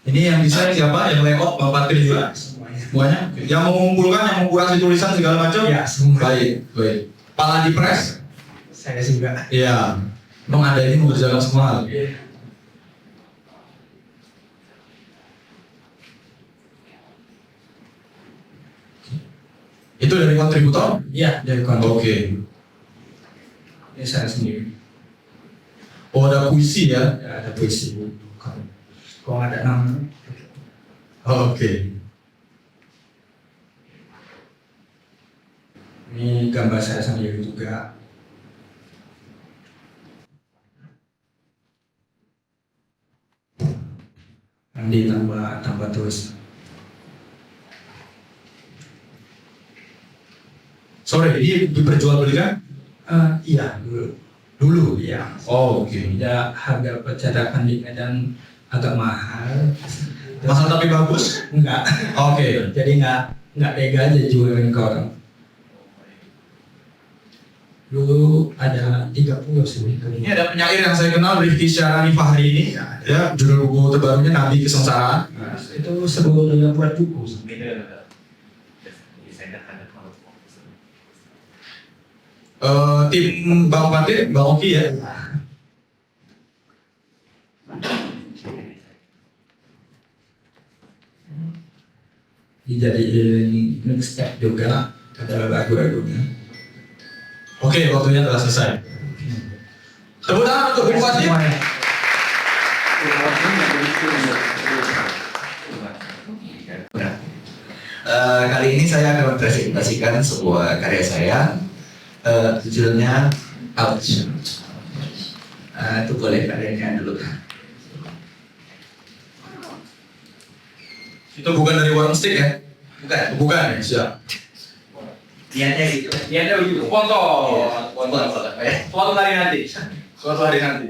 Ini yang bisa siapa? Yang layout Bapak Patri juga? Semuanya? Yang mengumpulkan, yang mengkurasi tulisan segala macam? Ya, semua. Baik, baik. Pala di press? Saya juga. Iya. Memang Anda ini mengerjakan semua hal. Itu dari kontributor? Iya, dari kontributor. Oke. Ini saya sendiri. Oh, ada puisi ya? Ya, ada puisi. Kalau ada nama. Oke. Ini gambar saya sendiri juga. Nanti tambah terus. Sorry, ini diperjualbelikan? Iya, dulu ya. Oh, oke. Ya, harga percetakan di Medan agak mahal. Mahal tapi bagus? Enggak. Oke. Jadi enggak tega aja jualin ke orang. Dulu ada 30 sih. Ini ada penyair yang saya kenal, Rifki Syarani Fahri ini. Ya, judul buku terbarunya Nabi Kesengsaraan. Nah, itu sebelum dia buat buku. Tim Bang Patir, Bang Oki ya. Dijadiin mixtape juga, ada lagu-lagunya. Oke, waktunya telah selesai. Tepuk tangan untuk Bung Patir. Kali ini saya akan mempresentasikan sebuah karya saya, judulnya Ouch. Itu boleh karyanya dulu. Itu bukan dari Warm Stick ya? Bukan. Bukan ya? Siap. Niatnya gitu. Niatnya begitu. Sponsor. Suatu hari nanti. Suatu hari nanti.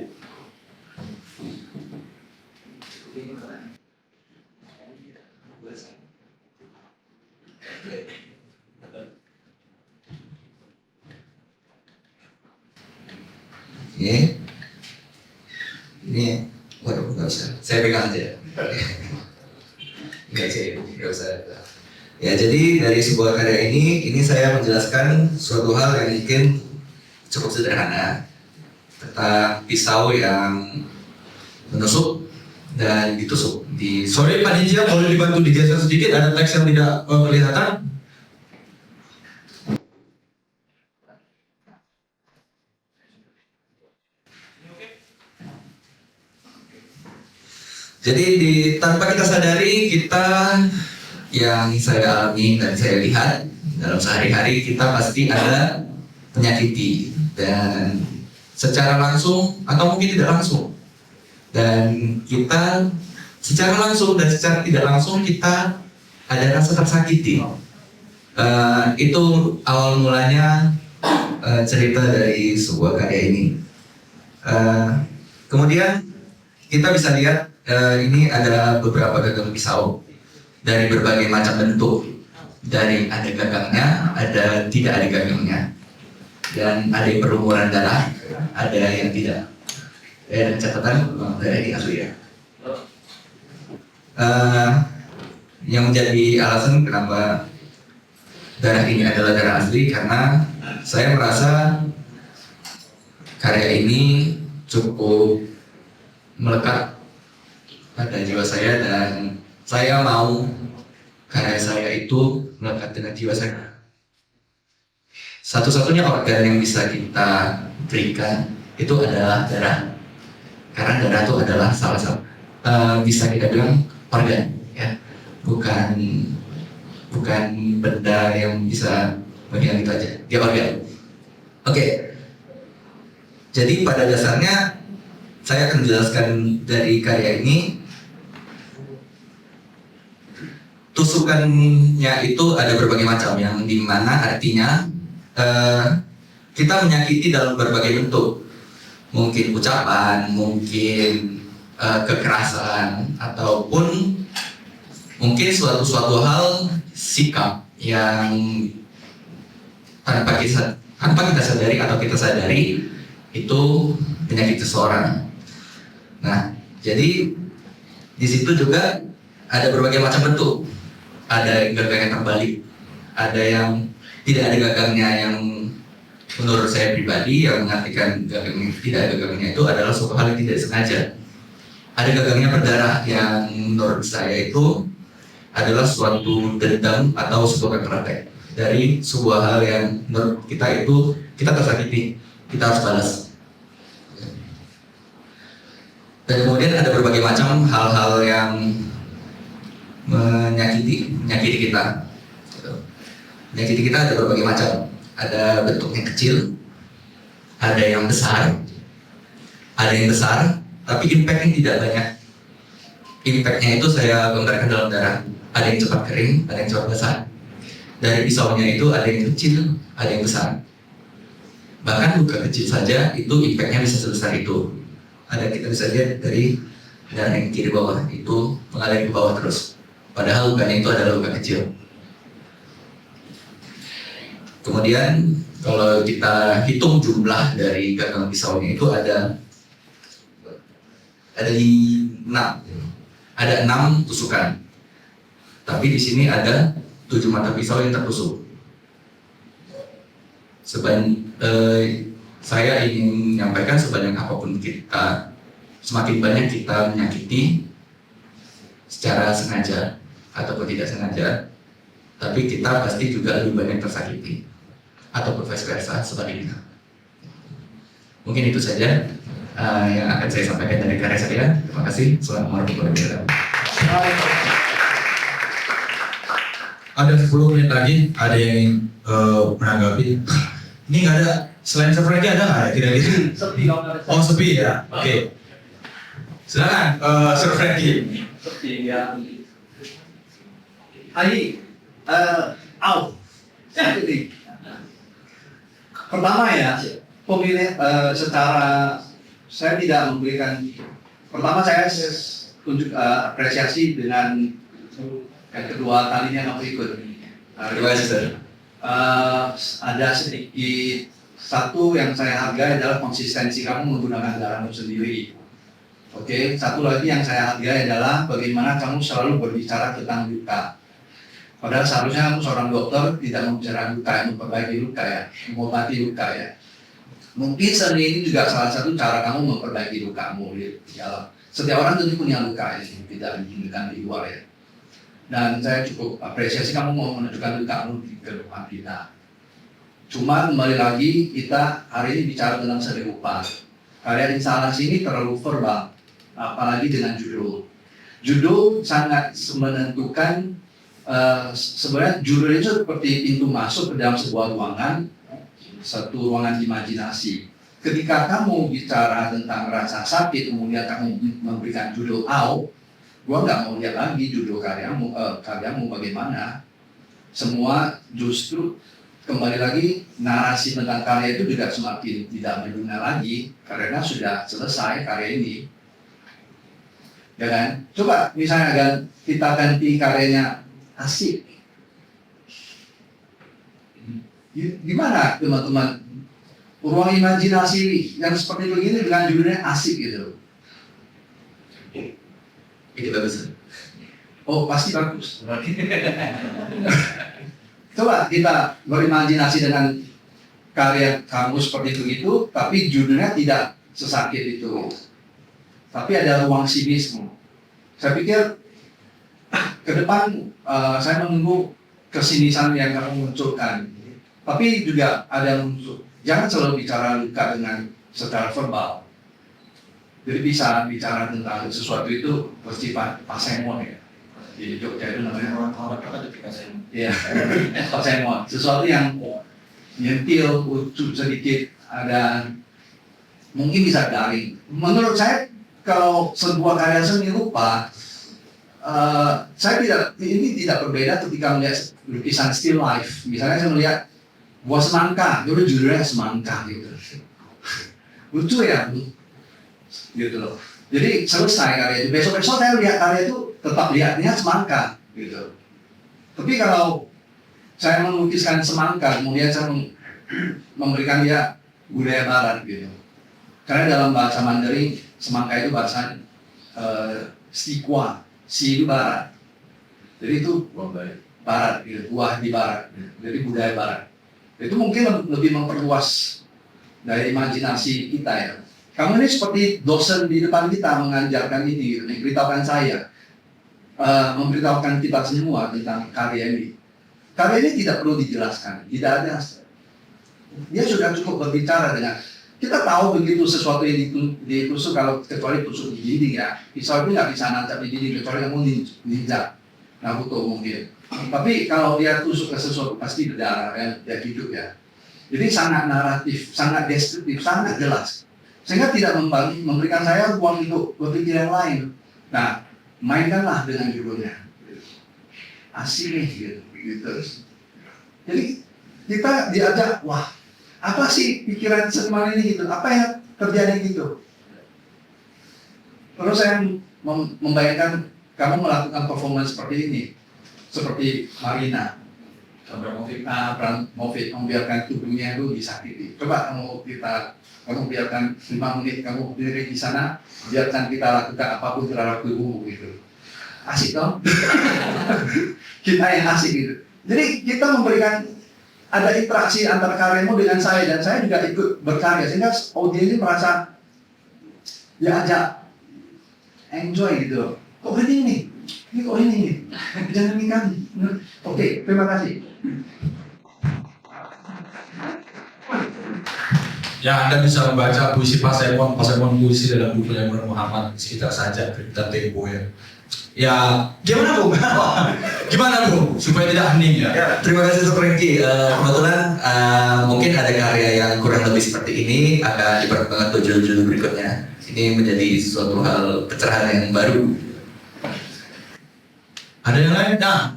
Ini, waduh, nggak usah. Saya pegang aja. Nggak usah. Ya, jadi dari sebuah karya ini saya menjelaskan suatu hal yang mungkin cukup sederhana tentang pisau yang menusuk dan ditusuk. Sorry Pak Ninja, boleh dibantu digeser sedikit, ada teks yang tidak kelihatan. Jadi tanpa kita sadari, kita yang saya alami dan saya lihat dalam sehari-hari, kita pasti ada menyakiti, dan secara langsung atau mungkin tidak langsung, dan kita secara langsung dan secara tidak langsung kita ada rasa tersakiti. Itu awal mulanya cerita dari sebuah karya ini. Kemudian kita bisa lihat ini ada beberapa gagang pisau dari berbagai macam bentuk, dari ada gagangnya, ada tidak ada gagangnya, dan ada yang berumuran darah, ada yang tidak. Dan catatan darah ini asli ya. Yang menjadi alasan kenapa darah ini adalah darah asli, karena saya merasa karya ini cukup melekat pada jiwa saya, dan saya mau karya saya itu melekat dengan jiwa saya. Satu-satunya organ yang bisa kita berikan itu adalah darah, karena darah itu adalah salah satu bisa kita bilang organ, ya, bukan benda yang bisa bagian itu aja, dia organ. Oke. Jadi pada dasarnya saya akan menjelaskan dari karya ini. Tusukannya itu ada berbagai macam, yang dimana artinya kita menyakiti dalam berbagai bentuk, mungkin ucapan, mungkin kekerasan, ataupun mungkin suatu hal, sikap yang tanpa kita sadari atau kita sadari itu menyakiti seseorang. Nah, jadi di situ juga ada berbagai macam bentuk. Ada gagang yang terbalik, ada yang tidak ada gagangnya, yang menurut saya pribadi yang mengartikan gagang tidak ada gagangnya itu adalah suatu hal yang tidak sengaja. Ada gagangnya berdarah, yang menurut saya itu adalah suatu dendam atau suatu kekerasan dari sebuah hal yang menurut kita itu kita tersakiti, kita harus balas. Dan kemudian ada berbagai macam hal-hal yang menyakiti kita. Menyakiti kita ada berbagai macam. Ada bentuknya kecil, ada yang besar, tapi impactnya tidak banyak. Impactnya itu saya gambarkan dalam darah. Ada yang cepat kering, ada yang cepat basah. Dari pisaunya itu ada yang kecil, ada yang besar. Bahkan luka kecil saja itu impactnya bisa sebesar itu. Ada, kita bisa lihat dari darah yang kiri bawah itu mengalir ke bawah terus. Padahal lukanya itu adalah luka kecil. Kemudian kalau kita hitung jumlah dari gagang pisaunya itu ada 6 tusukan. Tapi di sini ada 7 mata pisau yang tertusuk. Saya ingin menyampaikan sebanyak apapun kita, semakin banyak kita menyakiti secara sengaja ataupun tidak sengaja, tapi kita pasti juga lebih banyak tersakiti, ataupun vice versa sebaliknya. Mungkin itu saja yang akan saya sampaikan dari karya saya. Terima kasih. Assalamualaikum warahmatullahi wabarakatuh. Ada 10 menit lagi, ada yang menanggapi. Ini nggak ada, selain Sir Franky ada nggak ya kira-kira? Sepi. Oh sepi ya, oke. Silakan Sir Franky. Sepi ya. Pertama ya, pemilih secara saya tidak memberikan. Pertama saya tunjuk apresiasi dengan yang kedua kalinya kamu ikut. Terima kasih, Sir. Ada sedikit satu yang saya hargai adalah konsistensi kamu menggunakan darahmu sendiri. Oke, satu lagi yang saya hargai adalah bagaimana kamu selalu berbicara tentang duka. Padahal seharusnya kamu seorang dokter tidak membicarakan luka, memperbaiki luka ya, mengobati luka ya. Mungkin seni ini juga salah satu cara kamu memperbaiki lukamu. Ya, setiap orang tentu punya luka ini, tidak diinginkan di luar ya. Dan saya cukup apresiasi kamu mau menunjukkan lukamu di depan kita. Cuma kembali lagi kita hari ini bicara tentang seni rupa. Karya instalasi ini terlalu verbal, apalagi dengan judul. Judul sangat menentukan. Sebenarnya judul itu seperti pintu masuk ke dalam sebuah ruangan, satu ruangan imajinasi. Ketika kamu bicara tentang rasa sakit, kemudian kamu memberikan judul "Au", gua nggak mau lihat lagi judul karyamu bagaimana. Semua justru kembali lagi narasi tentang karya itu juga semakin tidak berguna lagi karena sudah selesai karya ini. Ya kan? Coba misalnya kita ganti karyanya asik. Gimana teman-teman? Ruang imajinasi yang seperti begini dengan judulnya asik gitu. Ini bagus. Oh pasti bagus. Coba kita berimajinasi dengan karya kamu seperti begitu, tapi judulnya tidak sesakit itu. Tapi ada ruang sinisme. Saya pikir ke depan saya menunggu kesinisan yang kamu munculkan. Tapi juga ada yang muncul. Jangan selalu bicara luka dengan secara verbal. Jadi bisa bicara tentang sesuatu itu bersifat pasemon ya. Di Jogja itu namanya iya, pasemon. Sesuatu yang nyentil, ucut sedikit, ada mungkin bisa garing. Menurut saya kalau sebuah karya seni rupa, ini tidak berbeda ketika melihat lukisan still life. Misalnya saya melihat buah semangka, dulu judulnya semangka gitu. Lucu ya, gitu loh. Jadi selesai karya itu. Besok-besok saya lihat karya itu tetap lihatnya semangka gitu. Tapi kalau saya melukiskan semangka, kemudian saya memberikan dia budaya barat gitu. Karena dalam bahasa Mandarin semangka itu bahasa sikwa. Si itu barat, jadi itu barat, gitu. Buah di barat, gitu. Jadi budaya barat. Itu mungkin lebih memperluas dari imajinasi kita ya. Kamu ini seperti dosen di depan kita mengajarkan ini, gitu. Memberitahukan saya, memberitahukan kita semua tentang karya ini. Karya ini tidak perlu dijelaskan, tidak ada. Dia sudah cukup berbicara dengan. Kita tahu begitu sesuatu yang ditusuk kalau kecuali tusuk di dinding ya. Pisau itu nggak bisa nancap di dinding kecuali kamu ninjak. Naruto mungkin. Tapi kalau dia tusuk ke sesuatu pasti berdarah ya, dia hidup ya. Jadi sangat naratif, sangat deskriptif, sangat jelas. Sehingga tidak memberikan saya ruang untuk berpikir yang lain. Nah, mainkanlah dengan judulnya. Asik nih gitu. Jadi kita diajak, wah, apa sih pikiran seniman ini gitu? Apa yang terjadi gitu? Terus saya membayangkan kamu melakukan performance seperti ini, seperti Marina, Abramovic membiarkan tubuhnya itu disakiti. Coba kamu biarkan 5 menit kamu berdiri di sana, biarkan kita lakukan apapun terhadap tubuhmu gitu. Asik dong? Kita yang asik gitu. Jadi kita memberikan ada interaksi antara karyamu dengan saya dan saya juga ikut berkarya sehingga audiens ini merasa diajak enjoy gitu. Kok ini nih? Ini kok ini nih? Jangan ini kan. Oke, terima kasih. Ya, Anda bisa membaca puisi Pasemon puisi dalam bukunya Nur Muhammad sekitar saja kita Tempo ya. Ya, gimana Bu? Gimana Bu? Supaya tidak hening ya. Ya, terima kasih untuk Franky. Kebetulan mungkin ada karya yang kurang lebih seperti ini akan diperkembangkan ke judul-judul berikutnya. Ini menjadi suatu hal pencerahan yang baru. Ada yang lain? Nah,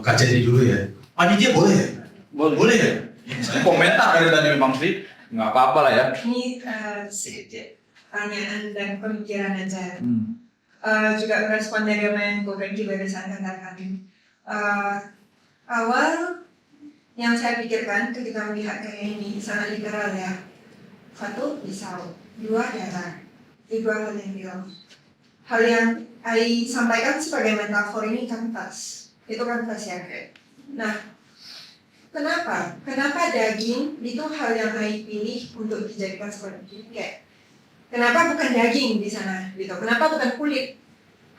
Kak Jadi dulu ya. Panitia boleh ya? Boleh ya? Saya komentar dari tadi memang sih. Nggak apa-apa lah ya. Ini sedikit pertanyaan dan pemikiran aja. Juga merespon dari apa yang Gue juga bisa katakan. Awal yang saya pikirkan ketika melihat kayak ini sangat literal ya. 1, pisau. 2, darah. 3, hal yang bilang. Hal yang Ai sampaikan sebagai metafor ini kanvas. Itu kanvas ya kayak. Nah, kenapa? Kenapa daging itu hal yang Ai pilih untuk dijadikan seperti ini? Kayak kenapa bukan daging di sana gitu? Kenapa bukan kulit?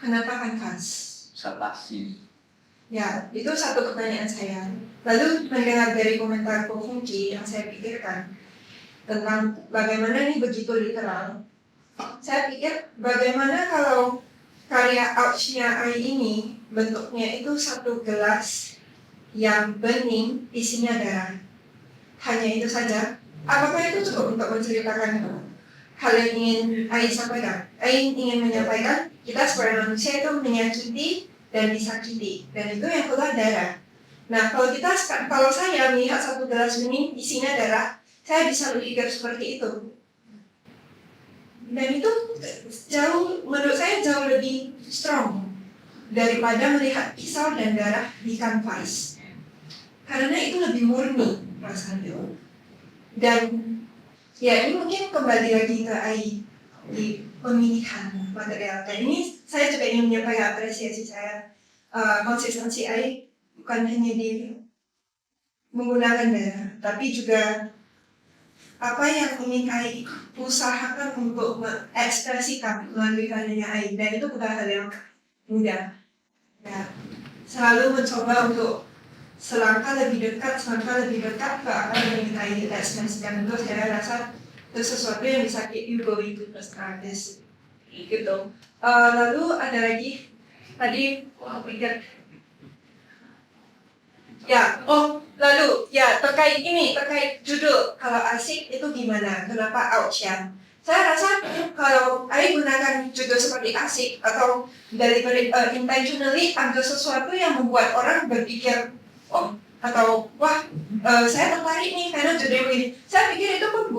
Kenapa kanvas? Salasi. Ya, itu satu pertanyaan saya. Lalu mendengar dari komentar Ko Fungki yang saya pikirkan tentang bagaimana ini begitu literal. Saya pikir bagaimana kalau karya Ouch-nya Ai ini bentuknya itu satu gelas yang bening isinya darah. Hanya itu saja. Apakah itu cukup untuk menceritakan hal yang ingin Ai sampaikan? Ai ingin menyampaikan kita sebagai manusia itu menyakiti dan disakiti, dan itu yang keluar darah. Nah, kalau saya melihat satu gelas bening isinya darah, saya bisa berpikir seperti itu. Dan itu menurut saya jauh lebih strong daripada melihat pisau dan darah di kanvas. Karena itu lebih murni rasanya. Dan ya ini mungkin kembali lagi ke Ai di pemilihan material. Dan ini saya juga ingin menyampaikan apresiasi saya, konsistensi Ai bukan hanya di menggunakan darah, tapi juga apa yang ingin Ai usahakan untuk mengekspresikan melalui karyanya Ai, dan itu bukan hal yang mudah. Ya, selalu mencoba untuk selangkah lebih dekat ke apa yang ingin Ai ekspresikan. Itu saya rasa itu sesuatu yang bisa keep you going to first artist gitu. Lalu ada lagi tadi pikir terkait judul, kalau asik itu gimana? Kenapa ouch ya? Saya rasa kalau Ai gunakan judul seperti asik atau deliberate intentionally ambil sesuatu yang membuat orang berpikir saya tertarik nih karena judul ini. Saya pikir itu pun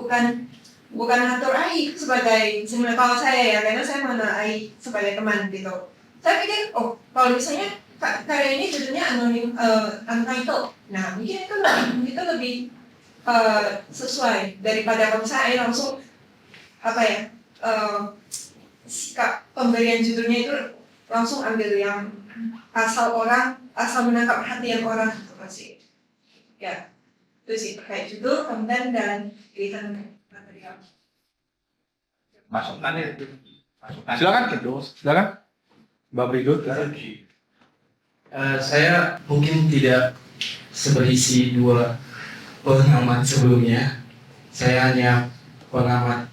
bukan ngatur Ai sebagai kalau saya ya, karena saya mengenal Ai sebagai teman gitu. Saya pikir kalau misalnya karya ini judulnya untitled. Nah, mungkin itu lebih sesuai daripada kalau saya langsung sikap pemberian judulnya itu langsung ambil yang asal menangkap perhatian orang gitu sih. Ya, itu sih terkait judul, konten dan kaitan material. Masukannya itu. Silakan. Mbak Brigo. Saya mungkin tidak seberisi dua pengamat sebelumnya. Saya hanya pengamat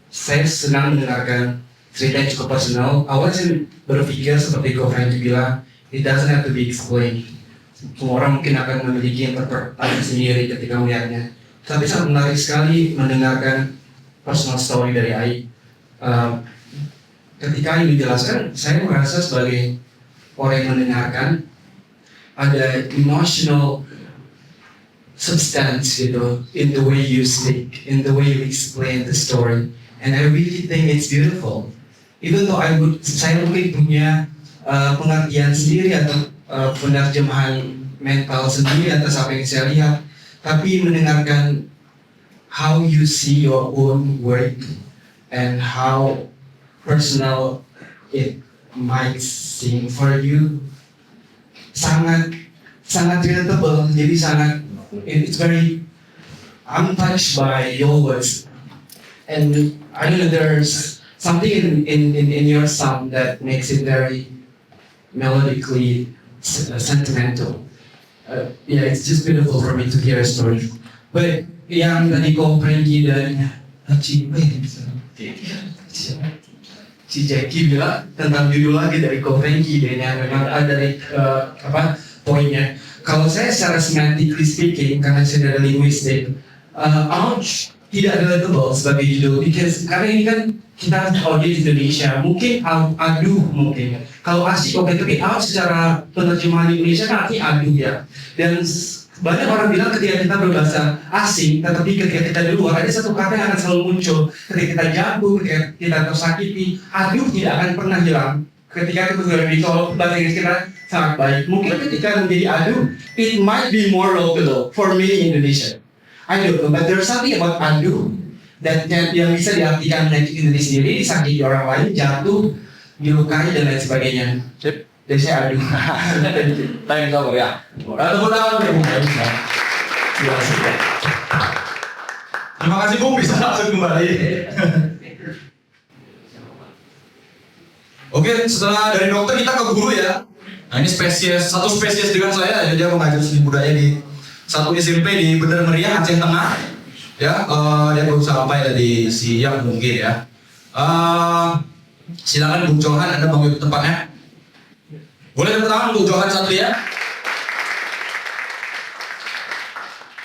saya senang mendengarkan cerita yang cukup personal. Awalnya saya berpikir seperti Ko Franky bilang, it doesn't have to be explained. Semua orang mungkin akan memiliki interpretasi sendiri ketika melihatnya. Tapi sangat menarik sekali mendengarkan personal story dari Ai. Ketika ini dijelaskan, saya merasa sebagai orang yang mendengarkan ada emotional substance gitu in the way you speak, in the way you explain the story, and I really think it's beautiful. Even though saya mungkin punya pengertian sendiri atau penerjemahan mental sendiri atas apa yang saya lihat, tapi mendengarkan how you see your own work and how personal it might seem for you, sangat relatable. Jadi it's very, I'm touched by your words, and I don't know, there's something in your sound that makes it very melodically sentimental. It's just beautiful for me to hear a story. But yang tadi Ko Franky dan si Jackie bilang tentang judul lagi dari Ko Franky, dan yang memang ada dari poinnya. Kalau saya secara semantically speaking, karena saya dari linguistik, ouch tidak relatable sebagai judul, karena ini kan kita audiens Indonesia, mungkin aduh mungkin. Kalau asik tapi ouch secara penerjemahan Indonesia kan artinya aduh ya. Dan banyak orang bilang ketika kita berbahasa asing, tetapi ketika kita di luar ada satu kata yang akan selalu muncul. Ketika kita jatuh, ketika kita tersakiti, aduh tidak akan pernah hilang. Ketika kita berbicara di bahasa Inggris kita sangat baik. Mungkin ketika menjadi aduh, it might be more relatable for me in Indonesia. I don't know, but there's something about aduh that yang bisa diartikan menyakiti diri sendiri, disakiti orang lain, jatuh, dilukai dan lain sebagainya. Jadi saya adu. Tanya kabar ya. Tepuk tangan ya Bung. Terima kasih Bung, bisa langsung kembali. Oke, setelah dari dokter kita ke guru ya. Nah ini satu spesies dengan saya, dia mengajar seni budaya di satu SMP di Bener Meriah, Aceh Tengah. Ya, dia baru sampai tadi siang mungkin ya. Silakan Bung Johan, Anda mau ikut tempatnya. Boleh tepuk tangan untuk Johan Satria.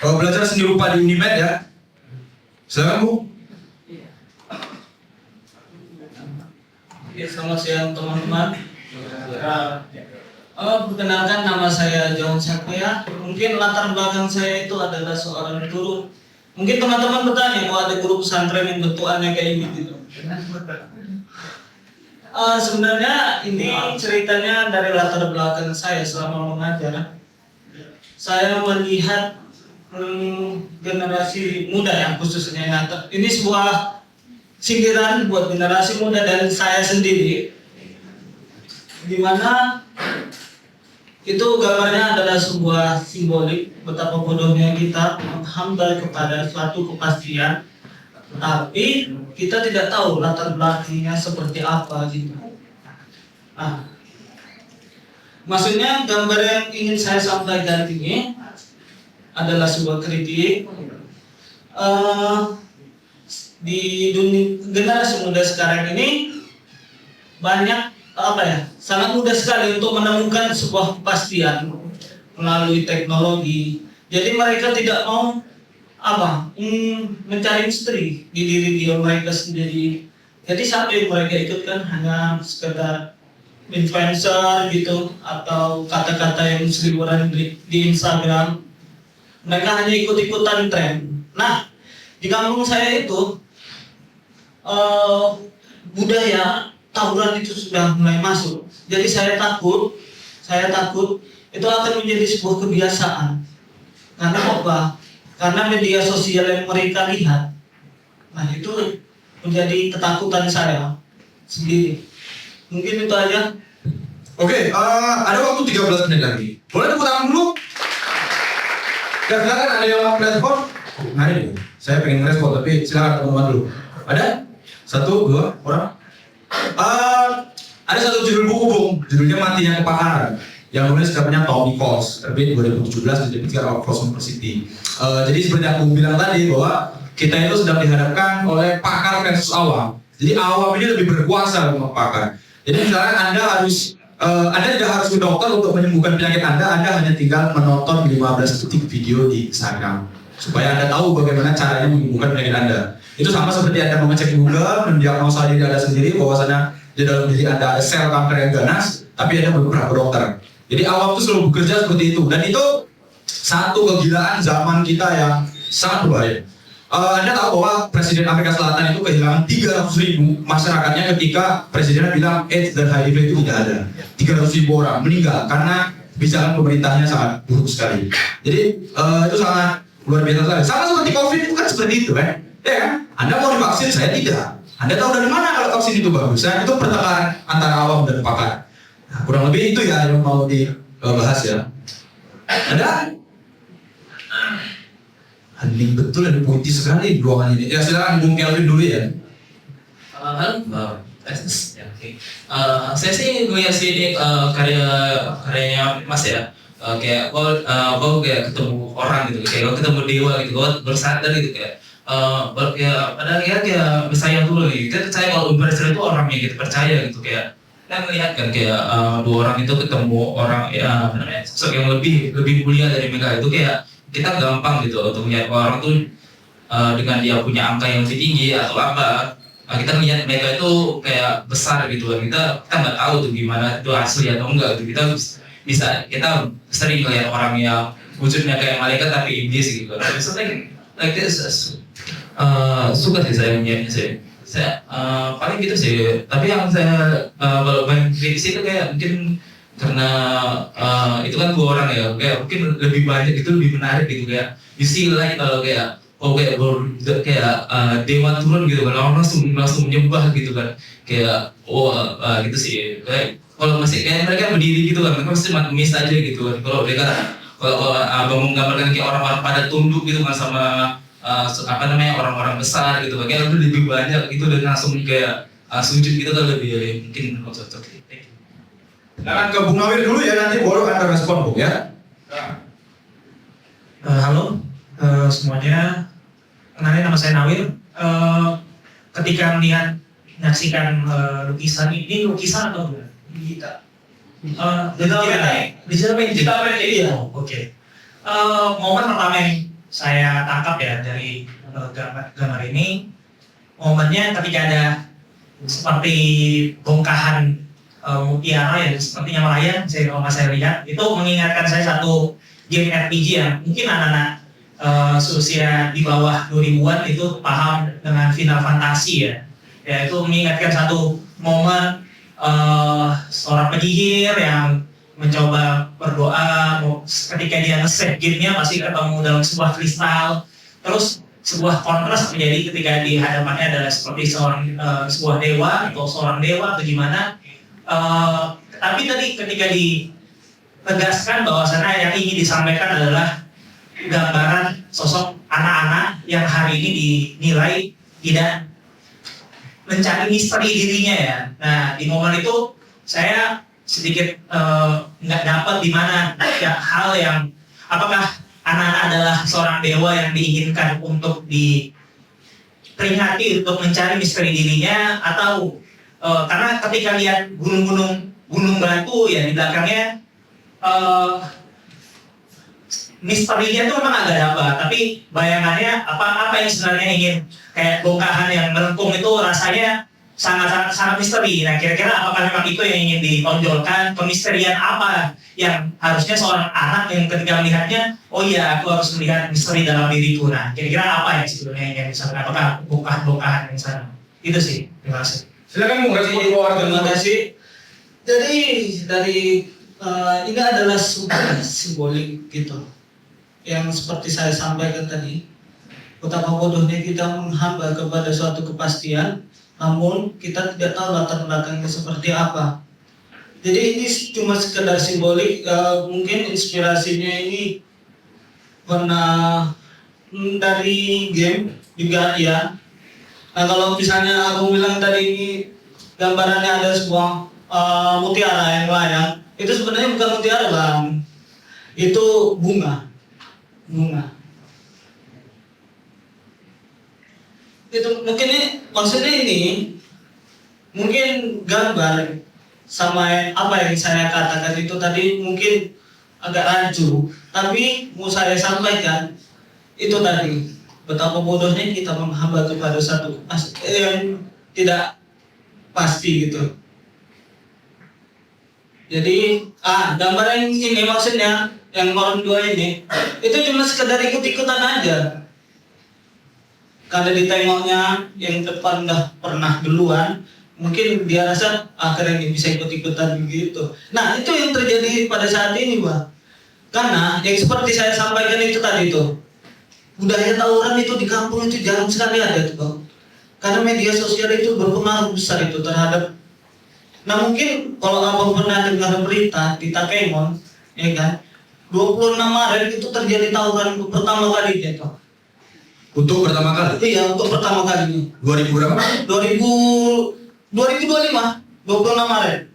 Belajar seni rupa di Unimed ya. Silakan Bu. Ya, selamat siang teman-teman. Perkenalkan, nama saya Johan Satria. Mungkin latar belakang saya itu adalah seorang guru. Mungkin teman-teman bertanya, kok ada guru pesantren yang bentukannya kayak ini gitu. Sebenarnya ini ceritanya dari latar belakang saya selama mengajar. Saya melihat generasi muda yang khususnya ini sebuah sindiran buat generasi muda dan saya sendiri, di mana itu gambarnya adalah sebuah simbolik betapa bodohnya kita menghamba kepada suatu kepastian, tapi kita tidak tahu latar belakangnya seperti apa gitu. Nah, maksudnya gambar yang ingin saya sampaikan ini adalah sebuah kritik di dunia generasi muda sekarang ini banyak sangat mudah sekali untuk menemukan sebuah kepastian melalui teknologi. Jadi mereka tidak mau mencari misteri di diri mereka sendiri. Jadi siapa yang mereka ikutkan hanya sekedar influencer gitu atau kata-kata yang seliweran di Instagram. Mereka hanya ikut-ikutan tren. Nah, di kampung saya itu budaya tawuran itu sudah mulai masuk. Jadi saya takut itu akan menjadi sebuah kebiasaan. Karena apa? Karena media sosial yang mereka lihat. Nah, itu menjadi ketakutan saya sendiri. Mungkin itu aja. Oke, ada waktu 13 menit lagi. Boleh tepuk tangan dulu? Silakan, ada yang platform? Mari, saya pengen respon tapi silakan teman-teman dulu. Ada? 1, 2 orang? Ada satu judul buku Bung, judulnya Matinya Kepakaran, yang nulis namanya Tom Nichols, terbit 2017 diterbitkan Oxford University. Jadi seperti yang aku bilang tadi bahwa kita itu sedang dihadapkan oleh pakar versus awam. Jadi awam ini lebih berkuasa dengan pakar. Jadi misalnya Anda tidak harus ke dokter untuk menyembuhkan penyakit Anda hanya tinggal menonton 15 detik video di Instagram supaya Anda tahu bagaimana caranya menyembuhkan penyakit Anda. Itu sama seperti Anda mengecek Google, mendiagnosa diri Anda sendiri bahwasanya di dalam diri Anda ada sel kanker yang ganas, tapi Anda belum pernah ke dokter. Jadi awam itu selalu bekerja seperti itu, dan itu satu kegilaan zaman kita yang sangat berbahaya. Anda tahu bahwa Presiden Amerika Selatan itu kehilangan 300.000 masyarakatnya ketika Presidennya bilang AIDS dan HIV itu tidak ada. 300.000 orang meninggal karena kebijakan pemerintahnya sangat buruk sekali. Jadi itu sangat luar biasa sekali. Sama seperti COVID itu kan seperti itu kan? Ya kan? Anda mau divaksin, saya tidak. Anda tahu dari mana kalau vaksin itu bagus? Itu pertengkaran antara awam dan pakar. Nah, kurang lebih itu ya yang mau dibahas ya. Ada? Hening betul, ada putih sekali di ruangan ini. Ya silakan Bung Kelvin dulu ya. Halo, ya, oke. Saya sih ngeliat sih karyanya Mas ya. Kayak gue kayak ketemu orang gitu, kayak gue ketemu dewa gitu, gue bersadar gitu kayak. Padahal kayak misalnya dulu nih, kita percaya kalau Umbar itu orangnya gitu, percaya gitu kayak. Kita melihat kan kayak dua orang itu ketemu orang ya sosok yang lebih mulia dari mereka itu kayak. Kita gampang gitu untuk melihat orang tuh dengan dia punya angka yang lebih tinggi atau apa, kita melihat mereka itu kayak besar gitu kan, kita nggak tahu tuh gimana itu asli atau enggak gitu. Kita sering melihat orang yang wujudnya kayak malaikat tapi iblis gitu kan. So like this suka sih saya melihatnya sih. Saya paling gitu sih. Tapi yang saya banyak kritis itu kayak mungkin karena itu kan dua orang ya, kayak mungkin lebih banyak itu lebih menarik gitu kayak you see like kalau kayak kayak dewa turun gitu kan, orang langsung menyembah gitu kan, kayak gitu sih. Kayak kalau masih kayak mereka berdiri gitu kan, mereka pasti miss aja gitu kan. Kalau mereka kalau abang menggambarkan kayak orang-orang pada tunduk gitu kan sama orang-orang besar gitu kan, kayak lebih banyak gitu dan langsung kayak sujud gitu kan, lebih mungkin cocok. Silakan ke Bung Nawir dulu ya, nanti baru akan respon Bu ya. Halo semuanya, kenalin nama saya Nawir. Ketika menyaksikan lukisan ini, lukisan atau bukan? Digital painting. Iya. Oke. Momen pertama yang saya tangkap ya dari gambar ini, momennya ketika ada seperti bongkahan mutiara yang sepertinya melayang. Kalau saya lihat itu mengingatkan saya satu game RPG yang mungkin anak-anak seusia di bawah 2000-an itu paham dengan Final Fantasy ya. Ya itu mengingatkan satu momen seorang penyihir yang mencoba berdoa ketika dia nge-save gamenya pasti ketemu dalam sebuah kristal. Terus sebuah kontras terjadi ketika di hadapannya adalah seperti sebuah dewa atau seorang dewa atau gimana. Tapi tadi ketika ditegaskan bahwasanya yang ingin disampaikan adalah gambaran sosok anak-anak yang hari ini dinilai tidak mencari misteri dirinya ya. Nah di momen itu saya sedikit nggak dapat di mana ya, hal yang apakah anak-anak adalah seorang dewa yang diinginkan untuk diperingati untuk mencari misteri dirinya, atau karena ketika lihat gunung batu ya di belakangnya misterinya itu memang agak dapat, tapi bayangannya apa yang sebenarnya ingin kayak bongkahan yang melengkung itu rasanya sangat misteri. Nah kira-kira apakah memang itu yang ingin ditonjolkan, kemisterian apa yang harusnya seorang anak yang ketika melihatnya, oh iya aku harus melihat misteri dalam diriku. Nah kira-kira apa yang sebetulnya yang disampaikan, apakah bongkahan yang sana? Itu sih, terima kasih. Silakan Bu, respon keluar. Terima kasih. Jadi dari ini adalah sebuah simbolik gitu, yang seperti saya sampaikan tadi, betapa bodohnya kita menghamba kepada suatu kepastian, namun kita tidak tahu latar belakangnya seperti apa. Jadi ini cuma sekedar simbolik, mungkin inspirasinya ini pernah dari game juga ya. Nah kalau misalnya aku bilang tadi ini gambarannya ada sebuah mutiara yang melayang, itu sebenarnya bukan mutiara Bang, itu bunga. Itu mungkin maksudnya ini mungkin gambar sama apa yang saya katakan itu tadi mungkin agak rancu, tapi mau saya sampaikan itu tadi betapa bodohnya kita menghamba kepada satu yang tidak pasti gitu. Jadi gambar yang ini maksudnya yang orang dua ini itu cuma sekedar ikut-ikutan aja. Karena ditengoknya yang depan udah pernah duluan, mungkin dia rasa akhirnya ini bisa ikut-ikutan begitu. Nah itu yang terjadi pada saat ini Pak. Karena yang seperti saya sampaikan itu tadi itu, budaya tawuran itu di kampung itu jarang sekali ada itu Pak. Karena media sosial itu berpengaruh besar itu terhadap. Nah mungkin kalau abang pernah dengar berita di Takemon, ya kan, 26 Maret itu terjadi tawuran pertama kalinya itu. Untuk pertama kali? Iya, untuk pertama kalinya. 2000 berapa? 2025, 26 Maret.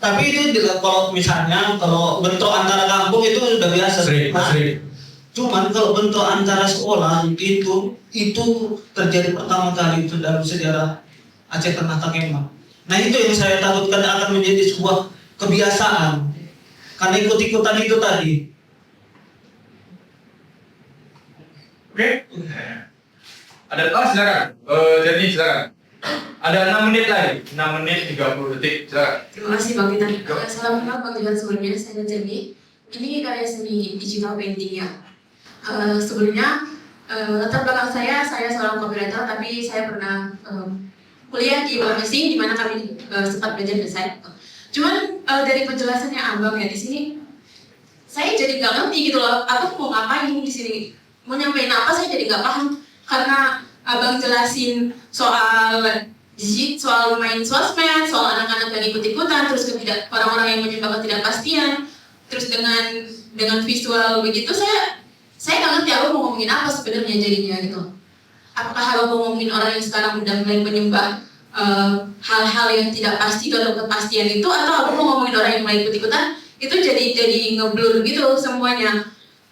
Tapi itu kalau misalnya kalau bentrok antara kampung itu sudah biasa. Sering. Cuman kalau bentrok antara sekolah itu terjadi pertama kali itu dalam sejarah Aceh Tengah Takemon. Nah itu yang saya takutkan akan menjadi sebuah kebiasaan karena ikut-ikutan itu tadi. Oke. Ada silakan. Jadi silakan. Ada 6 menit lagi. 6 menit 30 detik. Silakan. Terima kasih Bang Titan. Salam kenal Bang Titan sebelumnya, saya Jenny. Ini karya seni digital painting ya. Sebelumnya latar belakang saya seorang copywriter, tapi saya pernah kuliah di Sulawesi di mana kami sempat belajar desain. Cuman dari penjelasannya Abang ya di sini, saya jadi nggak ngerti gitu loh. Abang mau ngapain di sini? mau nyampein apa saya jadi nggak paham karena abang jelasin soal main sosmed, soal anak-anak yang ikut-ikutan, terus orang-orang yang menyebabkan ketidakpastian, terus dengan visual begitu saya nggak ngerti abang mau ngomongin apa sebenarnya jadinya gitu. Apakah abang mau ngomongin orang yang sekarang udah mulai menyembah hal-hal yang tidak pasti atau kepastian itu, atau abang mau ngomongin orang yang mulai ikut-ikutan? Itu jadi ngeblur gitu semuanya.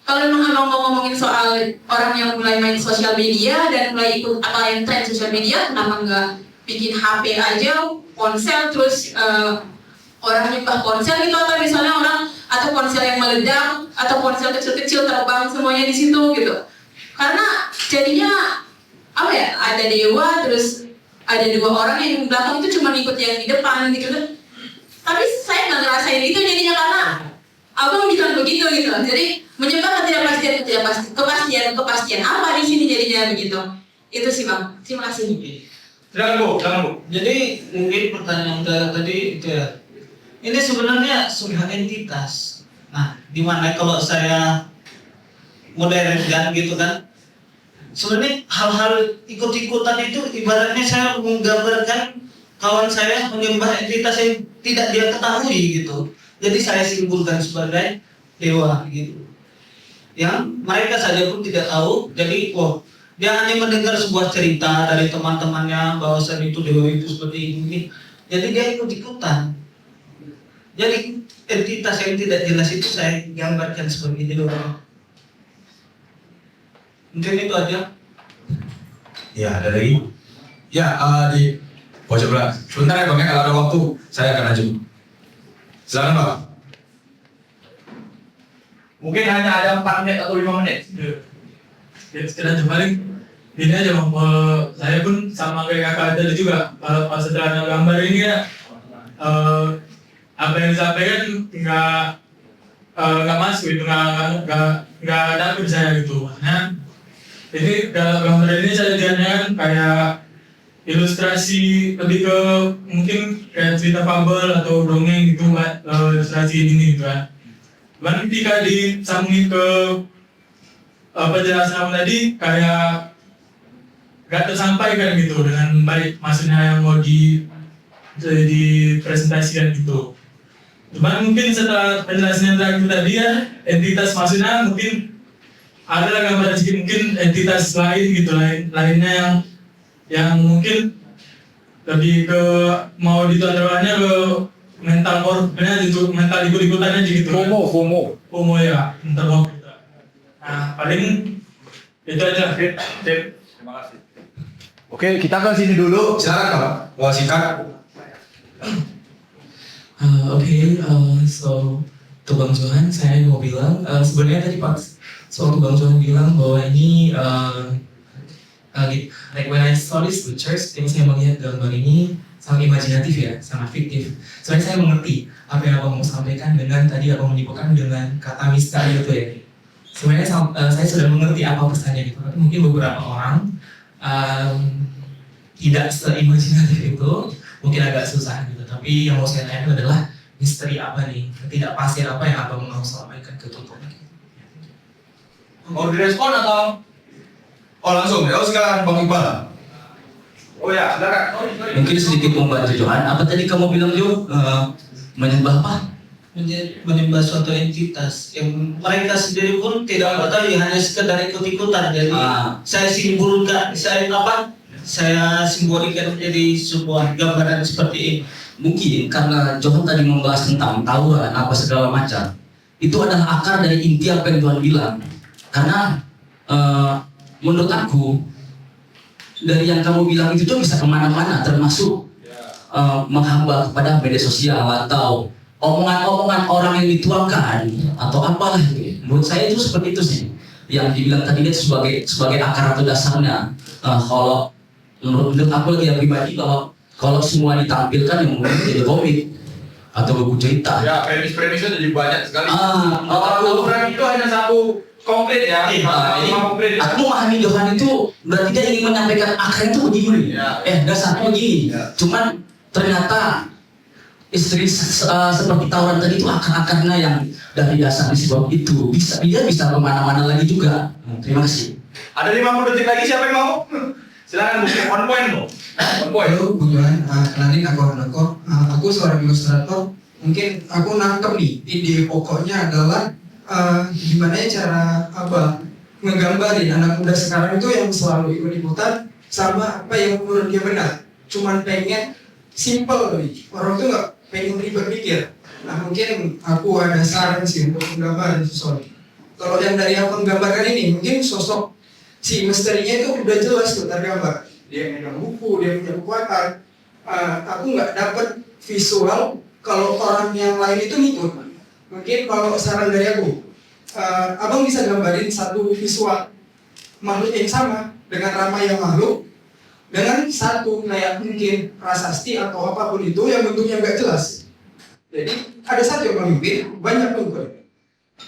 Kalau memang abang mau ngomongin soal orang yang mulai main sosial media dan mulai ikut apa yang tren sosial media, kenapa nggak bikin HP aja, ponsel, terus orang nyembah ponsel gitu, atau misalnya orang atau ponsel yang meledak atau ponsel kecil-kecil terbang semuanya di situ gitu. Karena jadinya apa ya, ada dewa terus ada dua orang yang di belakang itu cuma ikut yang di depan gitu. Tapi saya nggak ngerasain itu jadinya karena abang bilang begitu gitu. Jadi menyembah kepastian apa di sini jadinya begitu. Itu sih bang. Terima kasih. Silakan Bu. Jadi mungkin pertanyaan tadi itu ya. Ini sebenarnya sebuah entitas. Nah, di mana kalau saya modern dan gitu kan, sebenarnya hal-hal ikut-ikutan itu ibaratnya saya menggambarkan kawan saya menyembah entitas yang tidak dia ketahui gitu. Jadi saya simpulkan sebagai dewa gitu. Yang mereka saja pun tidak tahu. Jadi dia hanya mendengar sebuah cerita dari teman-temannya bahwasan itu dewa itu seperti ini. Jadi dia ikut-ikutan. Jadi entitas yang tidak jelas itu saya gambarkan sebagai dewa. Mungkin itu aja. Ya, ada lagi? Ya, di pojok belakang. Sebentar ya Bang, kalau ada waktu saya akan maju. Silakan Bang. Mungkin hanya ada 4 menit atau 5 menit. Ya, sekedar paling ini aja Bang, saya pun sama kayak kakak tadi juga, pas setelah gambar ini ya apa yang disampaikan nggak masuk itu, nggak dapet saya gitu. Makanya ini dalam gambar ini saya lihatnya kan kayak ilustrasi lebih ke mungkin kayak cerita fabel atau dongeng gitu, ilustrasi ini gitu kan. Cuman ketika disambungin ke penjelasan tadi kayak gak tersampaikan gitu dengan baik maksudnya yang mau dipresentasikan gitu. Cuman mungkin setelah penjelasan tadi ya, entitas maksudnya mungkin ada gambaran sedikit mungkin entitas lain gitu, lainnya yang mungkin lebih ke mau ditonjolkannya ke mental korbannya gitu, mental ikut-ikutannya gitu. FOMO ya, mental korban. Nah paling itu aja. Terima kasih. Oke, kita ke sini dulu. Silakan Bang. Singkat. So to Bang Johan, saya mau bilang sebenarnya tadi pas soal Bang Johan bilang bahwa ini like when I saw this pictures, saya melihat gambar ini sangat imajinatif ya, sangat fiktif. Soalnya saya mengerti apa yang Abang mau sampaikan dengan tadi Abang menyebutkan dengan kata misteri itu ya. Sebenarnya saya sudah mengerti apa pesannya gitu. Tapi mungkin beberapa orang tidak seimajinatif itu, mungkin agak susah gitu. Tapi yang mau saya tanyakan adalah misteri apa nih, ketidakpastian apa yang Abang mau sampaikan ke tutup? Mau direspon atau? Oh langsung ya, silakan Bang Iqbal. Oh ya, silakan. Mungkin sedikit membantu Johan. Apa tadi kamu bilang Jo? Menyembah apa? Menyembah suatu entitas yang mereka sendiri pun tidak mengetahui, hanya sekedar ikut-ikutan. Jadi saya simpulkan, saya simbolikan menjadi sebuah gambaran seperti ini. Mungkin karena Johan tadi membahas tentang tawuran apa segala macam, itu adalah akar dari inti apa yang Johan bilang. Karena menurut aku dari yang kamu bilang itu tuh bisa kemana-mana, termasuk menghamba kepada media sosial atau omongan-omongan orang yang dituangkan atau apalah gitu. Menurut saya itu seperti itu sih yang dibilang tadi dia sebagai akar atau dasarnya. Kalau menurut aku lagi yang pribadi, kalau semua ditampilkan yang mungkin jadi komik atau buku cerita. Ya, premis-premisnya jadi banyak sekali. Tawuran itu hanya satu konkret ya. Aku memahami Johan itu berarti dia ingin menyampaikan akarnya itu begini. Dasarnya begini. Cuman ternyata istri seperti tawuran tadi itu akar-akarnya yang dari dasar sebab itu dia bisa kemana-mana lagi juga. Terima kasih. Ada 50 detik lagi, siapa yang mau? Silakan bukti on point loh. On point. Halo, Bung Johan. Kenalin aku Hanako. Aku seorang ilustrator. Mungkin aku nangkep nih ide pokoknya adalah gimana ya cara ngegambarin anak muda sekarang itu yang selalu ikut-ikutan sama apa yang menurut dia benar. Cuman pengen simple loh. Orang tuh nggak pengen ribet mikir. Nah mungkin aku ada saran sih untuk menggambarin sesuatu. Kalau yang dari aku menggambarkan ini mungkin sosok si misterinya itu udah jelas tuh tergambar. Dia megang buku, dia punya kekuatan. Aku nggak dapet visual kalau orang yang lain itu ngikut. Mungkin kalau saran dari aku, abang bisa gambarin satu visual makhluk yang sama dengan ramai yang makhluk dengan satu kayak mungkin prasasti atau apapun itu yang bentuknya nggak jelas. Jadi ada satu yang memimpin, banyak pengikut.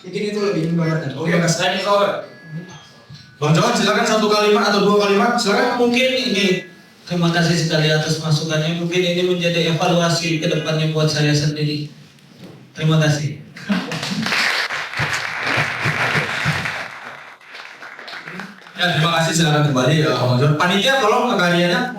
Mungkin itu lebih membayarkan. Oke, kasih kau. Bang Johan, silakan 1 kalimat atau 2 kalimat. Silakan. Mungkin ini terima kasih sekali atas masukannya. Mungkin ini menjadi evaluasi ke depannya buat saya sendiri. Terima kasih. Ya, terima kasih. Silakan kembali Bang Johan. Panitia tolong karyanya.